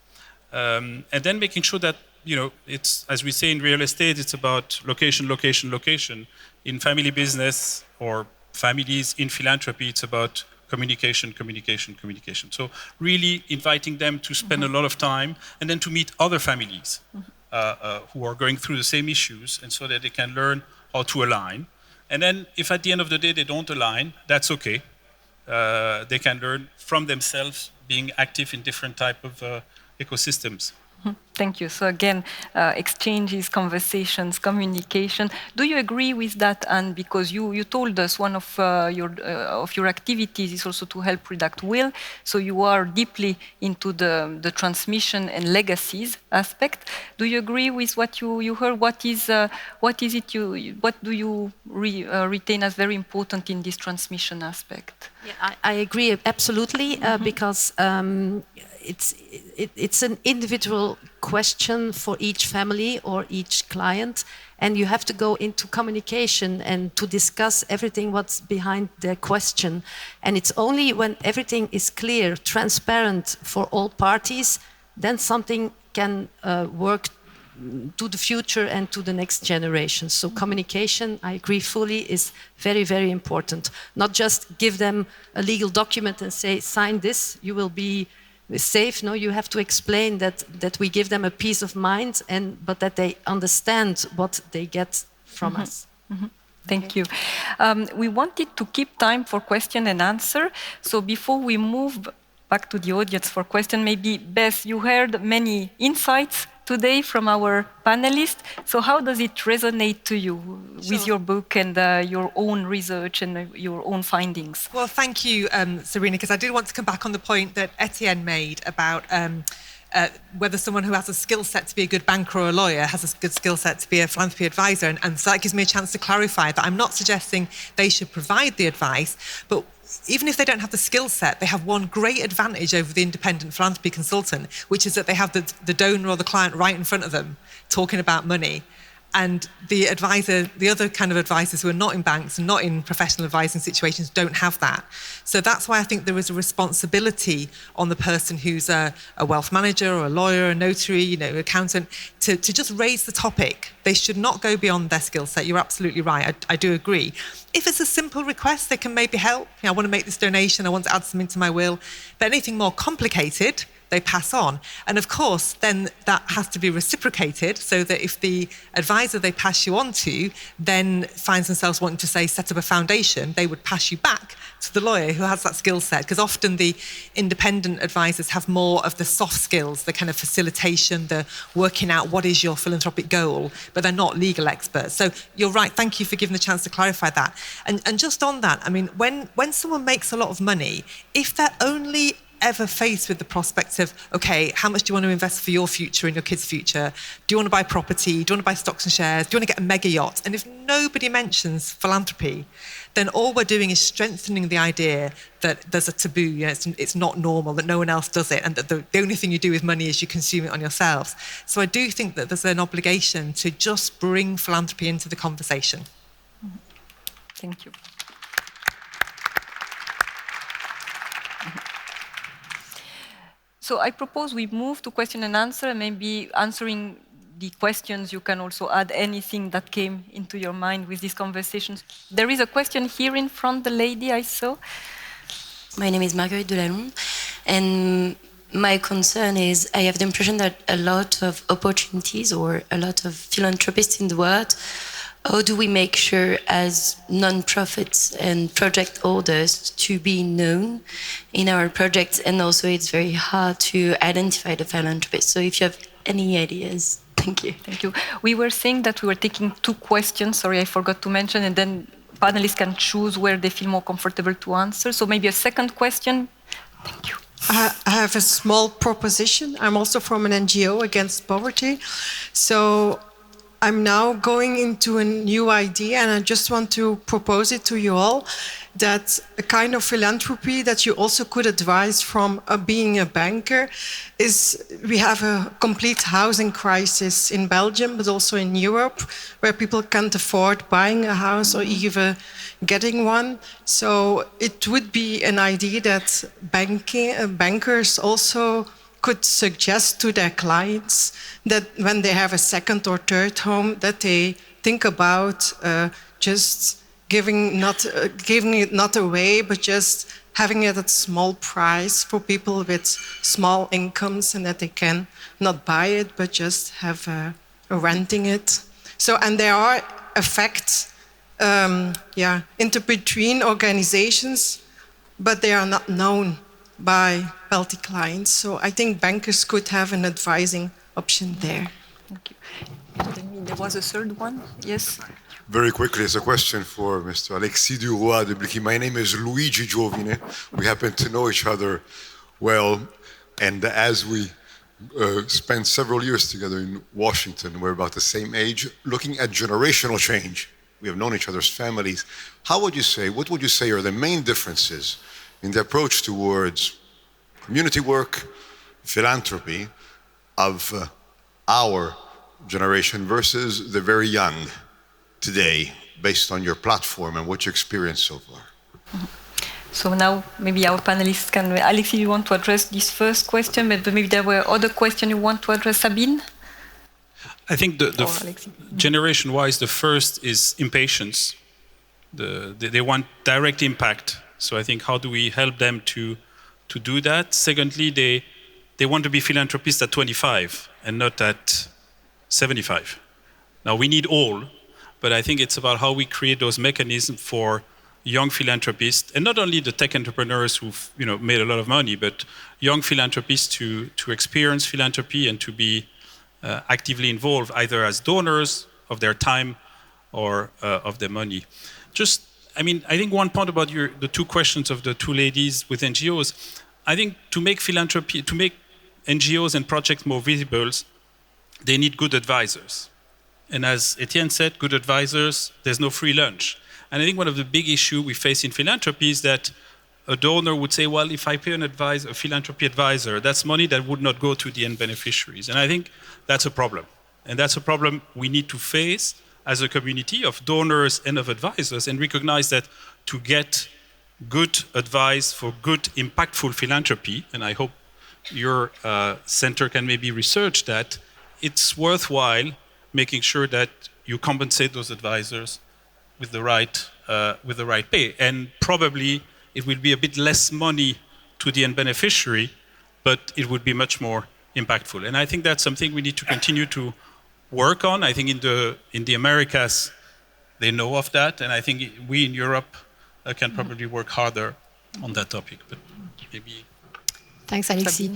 Speaker 7: And then making sure that, you know, it's, as we say in real estate, it's about location, location, location. In family business or families in philanthropy, it's about communication, communication, communication. So really inviting them to spend a lot of time and then to meet other families who are going through the same issues, and so that they can learn how to align. And then if at the end of the day they don't align, that's okay. They can learn from themselves being active in different type of ecosystems.
Speaker 1: Thank you. So again, exchanges, conversations, communication. Do you agree with that, Anne? Because you told us one of your activities is also to help redact will. So you are deeply into the transmission and legacies aspect. Do you agree with what you heard? What do you retain as very important in this transmission aspect?
Speaker 3: Yeah, I agree absolutely because it's an individual question for each family or each client, and you have to go into communication and to discuss everything what's behind the question. And it's only when everything is clear, transparent for all parties, then something can work to the future and to the next generation. So communication, I agree fully, is very, very important. Not just give them a legal document and say, sign this, you will be safe. No, you have to explain that we give them a peace of mind, but that they understand what they get from us.
Speaker 1: Thank you. We wanted to keep time for question and answer. So before we move back to the audience for question, maybe Beth, you heard many insights today from our panelists. So how does it resonate to you with your book and your own research and your own findings?
Speaker 2: Well, thank you, Serena, because I did want to come back on the point that Etienne made about whether someone who has a skill set to be a good banker or a lawyer has a good skill set to be a philanthropy advisor. And so that gives me a chance to clarify that I'm not suggesting they should provide the advice, but even if they don't have the skill set, they have one great advantage over the independent philanthropy consultant, which is that they have the donor or the client right in front of them talking about money. And the advisor, the other kind of advisors who are not in banks and not in professional advising situations don't have that. So that's why I think there is a responsibility on the person who's a wealth manager or a lawyer, a notary, accountant, to just raise the topic. They should not go beyond their skill set. You're absolutely right. I do agree. If it's a simple request, they can maybe help. I want to make this donation. I want to add something to my will. But anything more complicated, they pass on. And of course, then that has to be reciprocated so that if the advisor they pass you on to then finds themselves wanting to, say, set up a foundation, they would pass you back to the lawyer who has that skill set. Because often the independent advisors have more of the soft skills, the kind of facilitation, the working out what is your philanthropic goal, but they're not legal experts. So you're right. Thank you for giving the chance to clarify that. And just on that, I mean, when someone makes a lot of money, if they're only ever faced with the prospect of, okay, how much do you want to invest for your future and your kids' future? Do you want to buy property? Do you want to buy stocks and shares? Do you want to get a mega yacht? And if nobody mentions philanthropy, then all we're doing is strengthening the idea that there's a taboo, it's not normal, that no one else does it, and that the only thing you do with money is you consume it on yourselves. So I do think that there's an obligation to just bring philanthropy into the conversation.
Speaker 1: Thank you. So I propose we move to question and answer, and maybe answering the questions, you can also add anything that came into your mind with these conversations. There is a question here in front, the lady I saw.
Speaker 8: My name is Marguerite Delalonde, and my concern is I have the impression that a lot of opportunities or a lot of philanthropists in the world, how do we make sure as non-profits and project holders to be known in our projects? And also it's very hard to identify the philanthropists. So if you have any ideas, thank you.
Speaker 1: Thank you. We were saying that we were taking 2 questions, sorry, I forgot to mention, and then panelists can choose where they feel more comfortable to answer. So maybe a second question. Thank you.
Speaker 9: I have a small proposition. I'm also from an NGO against poverty. So I'm now going into a new idea, and I just want to propose it to you all, that a kind of philanthropy that you also could advise from being a banker is, we have a complete housing crisis in Belgium, but also in Europe, where people can't afford buying a house or even getting one. So it would be an idea that bankers also could suggest to their clients that when they have a second or third home, that they think about just giving it not away, but just having it at small price for people with small incomes, and that they can not buy it, but just have renting it. So, and there are effects between organizations, but they are not known by wealthy clients. So I think bankers could have an advising option there.
Speaker 1: Thank you. There was a third one. Yes.
Speaker 10: Very quickly, it's a question for Mr. Alexis Duroy de Blicky. My name is Luigi Giovine. We happen to know each other well, and as we spent several years together in Washington, we're about the same age, looking at generational change. We have known each other's families. What would you say are the main differences in the approach towards community work, philanthropy of our generation versus the very young today, based on your platform and what you experienced so far?
Speaker 1: So now maybe our panelists can, Alexis, you want to address this first question, but maybe there were other questions you want to address, Sabine?
Speaker 7: I think generation-wise, the first is impatience. They want direct impact. So I think, how do we help them to do that? Secondly, they want to be philanthropists at 25 and not at 75. Now, we need all, but I think it's about how we create those mechanisms for young philanthropists, and not only the tech entrepreneurs who've made a lot of money, but young philanthropists to experience philanthropy and to be actively involved, either as donors of their time or of their money. I think one point about the two questions of the two ladies with NGOs, I think to make philanthropy, to make NGOs and projects more visible, they need good advisors. And as Etienne said, good advisors, there's no free lunch. And I think one of the big issues we face in philanthropy is that a donor would say, well, if I pay a philanthropy advisor, that's money that would not go to the end beneficiaries. And I think that's a problem. And that's a problem we need to face as a community of donors and of advisors, and recognize that to get good advice for good, impactful philanthropy, and I hope your center can maybe research that, it's worthwhile making sure that you compensate those advisors with the right pay. And probably it will be a bit less money to the end beneficiary, but it would be much more impactful. And I think that's something we need to continue to work on. I think in the Americas, they know of that, and I think we in Europe can probably work harder on that topic. But maybe.
Speaker 6: Thanks, Alexis.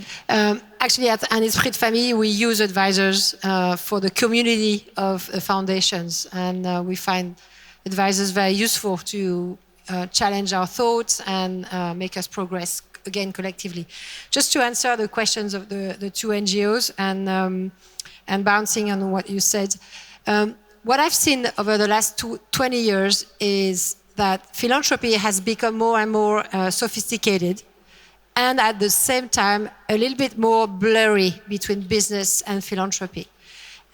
Speaker 6: Actually, at An Esprit de Famille, we use advisors for the community of foundations, and we find advisors very useful to challenge our thoughts and make us progress again collectively. Just to answer the questions of the two NGOs and bouncing on what you said, what I've seen over the last 20 years is that philanthropy has become more and more sophisticated, and at the same time, a little bit more blurry between business and philanthropy.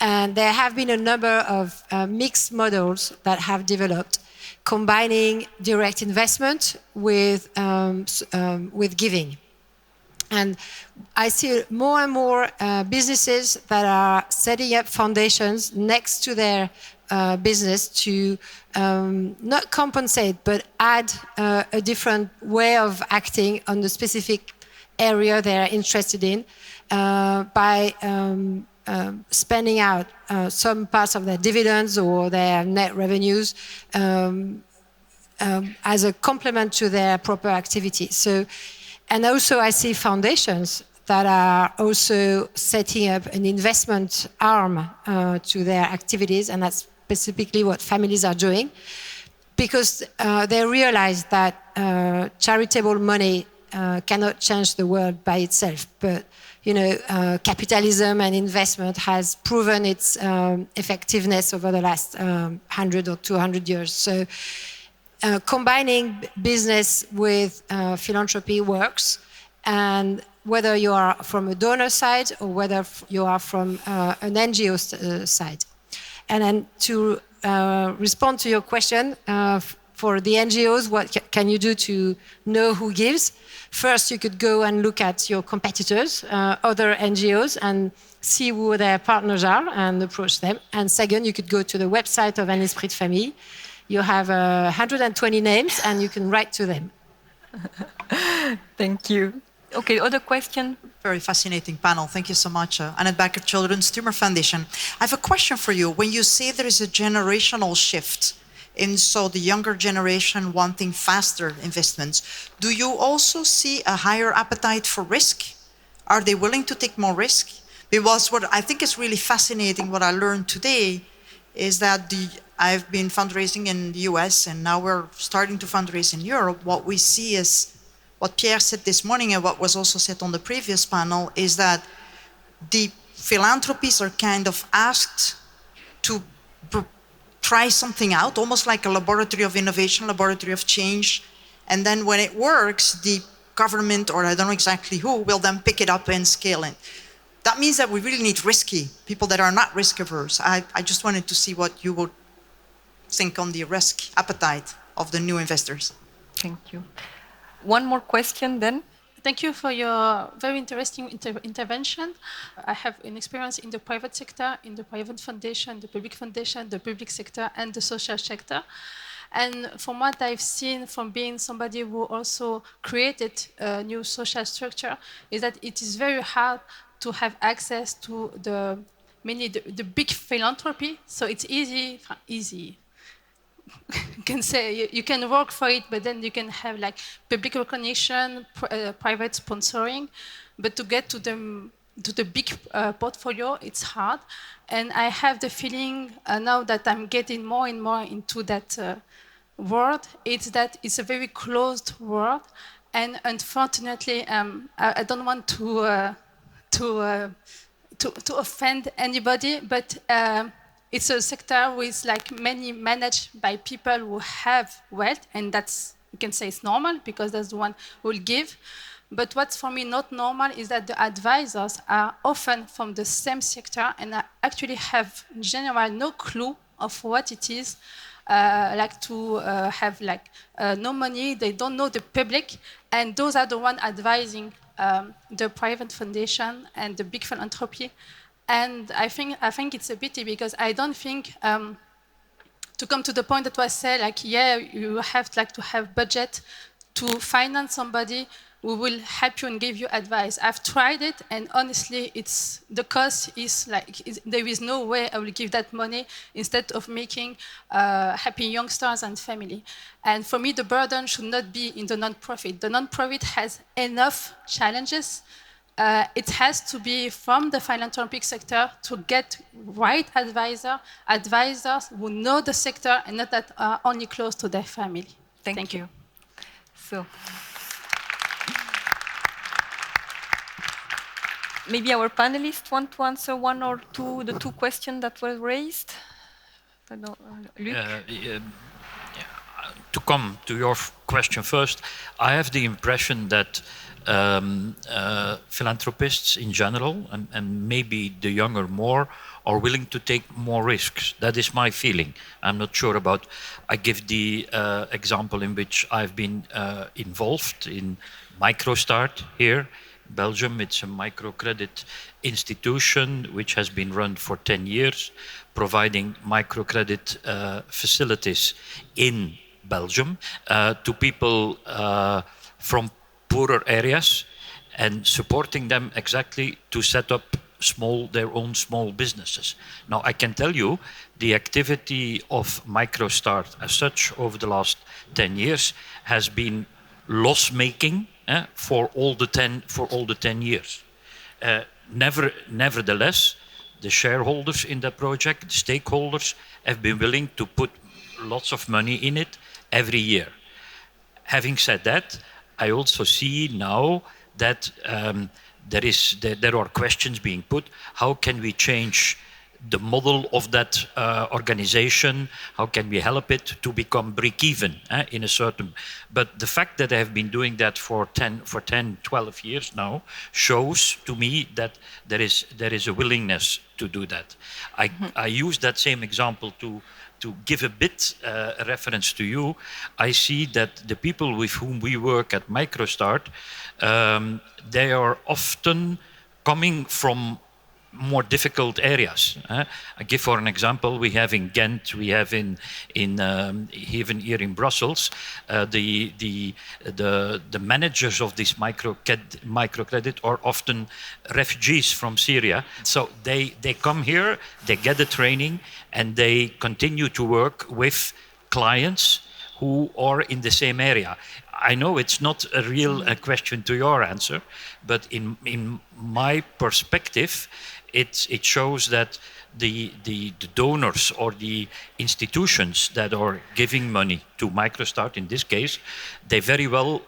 Speaker 6: And there have been a number of mixed models that have developed, combining direct investment with giving. And I see more and more businesses that are setting up foundations next to their business to not compensate, but add a different way of acting on the specific area they're interested in by spending out some parts of their dividends or their net revenues as a complement to their proper activity. So, and also I see foundations that are also setting up an investment arm to their activities, and that's specifically what families are doing, because they realize that charitable money cannot change the world by itself. But capitalism and investment has proven its effectiveness over the last 100 or 200 years. So combining business with philanthropy works, and whether you are from a donor side or whether you are from an NGO side. And then to respond to your question, for the NGOs, what can you do to know who gives? First, you could go and look at your competitors, other NGOs, and see who their partners are and approach them. And second, you could go to the website of an Esprit de Famille. You have 120 names and you can write to them.
Speaker 1: Thank you. Okay, other question?
Speaker 11: Very fascinating panel. Thank you so much. Annette Baker, Children's Tumor Foundation. I have a question for you. When you say there is a generational shift, and so the younger generation wanting faster investments, do you also see a higher appetite for risk? Are they willing to take more risk? Because what I think is really fascinating, what I learned today, is that I've been fundraising in the US and now we're starting to fundraise in Europe. What we see is what Pierre said this morning and what was also said on the previous panel is that the philanthropies are kind of asked to try something out, almost like a laboratory of innovation, laboratory of change. And then when it works, the government, or I don't know exactly who, will then pick it up and scale it. That means that we really need risky people that are not risk averse. I just wanted to see what you would think on the risk appetite of the new investors.
Speaker 1: Thank you. One more question then.
Speaker 12: Thank you for your very interesting intervention. I have an experience in the private sector, in the private foundation, the public sector, and the social sector. And from what I've seen from being somebody who also created a new social structure, is that it is very hard to have access to the big philanthropy. So it's easy. You can say you can work for it, but then you can have like public recognition, private sponsoring, but to get to the big portfolio, it's hard. And I have the feeling now that I'm getting more and more into that world, it's that it's a very closed world, and unfortunately, I don't want to offend anybody, but. It's a sector with like many managed by people who have wealth, and that's, you can say it's normal because that's the one who will give. But what's for me not normal is that the advisors are often from the same sector and actually have in general no clue of what it is like to have like no money, they don't know the public, and those are the ones advising the private foundation and the big philanthropy. And I think it's a pity because I don't think to come to the point that was said, like, yeah, you have to have budget to finance somebody who will help you and give you advice. I've tried it, and honestly, the cost is like, there is no way I will give that money instead of making happy youngsters and family. And for me, the burden should not be in the non-profit. The non-profit has enough challenges. It has to be from the philanthropic sector to get right advisors who know the sector and not that are only close to their family. Thank you.
Speaker 1: So, maybe our panelists want to answer one or two, the two questions that were raised. I don't, Luc?
Speaker 5: To come to your question first, I have the impression that philanthropists in general, and maybe the younger more, are willing to take more risks. That is my feeling. I'm not sure about. I give the example in which I've been involved in MicroStart here. Belgium, it's a microcredit institution which has been run for 10 years, providing microcredit facilities in Belgium to people from poorer areas and supporting them exactly to set up their own small businesses. Now, I can tell you the activity of MicroStart as such over the last 10 years has been loss-making for all the 10 years. Nevertheless, the shareholders in the project, the stakeholders, have been willing to put lots of money in it every year. Having said that, I also see now that there are questions being put. How can we change the model of that organization? How can we help it to become break-even in a certain... But the fact that I have been doing that for 10, 12 years now shows to me that there is a willingness to do that. I use that same example to give a bit a reference to you. I see that the people with whom we work at MicroStart, they are often coming from more difficult areas. I give for an example, we have in Ghent, we have in even here in Brussels, the managers of this microcredit are often refugees from Syria. So they come here, they get the training, and they continue to work with clients who are in the same area. I know it's not a real question to your answer, but in my perspective, it shows that the donors or the institutions that are giving money to MicroStart in this case, they very well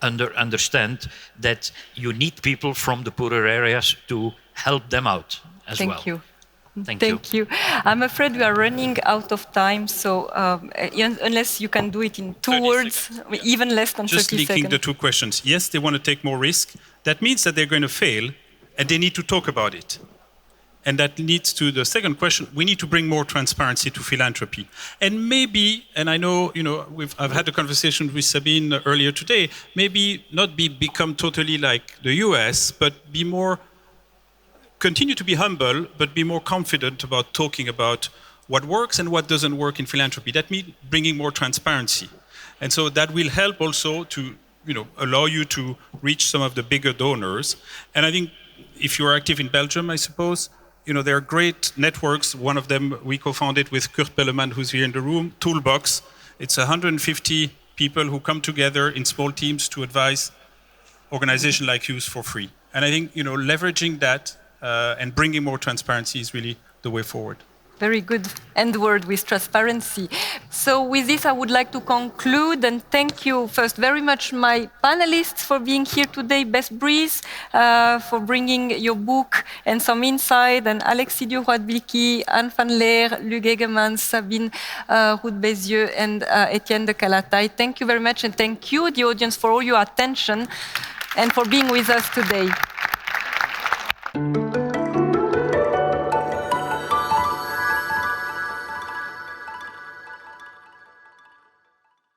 Speaker 5: understand that you need people from the poorer areas to help them out as well.
Speaker 1: Thank you.
Speaker 5: Thank you.
Speaker 1: I'm afraid we are running out of time, so unless you can do it in 2 words, even less than 30 seconds.
Speaker 7: Just linking the 2 questions. Yes, they want to take more risk. That means that they're going to fail, and they need to talk about it. And that leads to the second question. We need to bring more transparency to philanthropy. And maybe, and I know, I've had a conversation with Sabine earlier today, maybe not become totally like the US, but continue to be humble, but be more confident about talking about what works and what doesn't work in philanthropy. That means bringing more transparency. And so that will help also to, allow you to reach some of the bigger donors. And I think if you're active in Belgium, I suppose, there are great networks. One of them we co-founded with Kurt Pelleman, who's here in the room, Toolbox. It's 150 people who come together in small teams to advise organizations like yours for free. And I think, leveraging that and bringing more transparency is really the way forward.
Speaker 1: Very good end word with transparency. So with this, I would like to conclude and thank you first very much my panelists for being here today, Best Breeze, for bringing your book and some insight, and Alexis Duroy-de-Blicky, Anne van Leer, Luc Egemans, Sabine Roux-Bézieux, and Etienne de Calataille. Thank you very much, and thank you, the audience, for all your attention and for being with us today.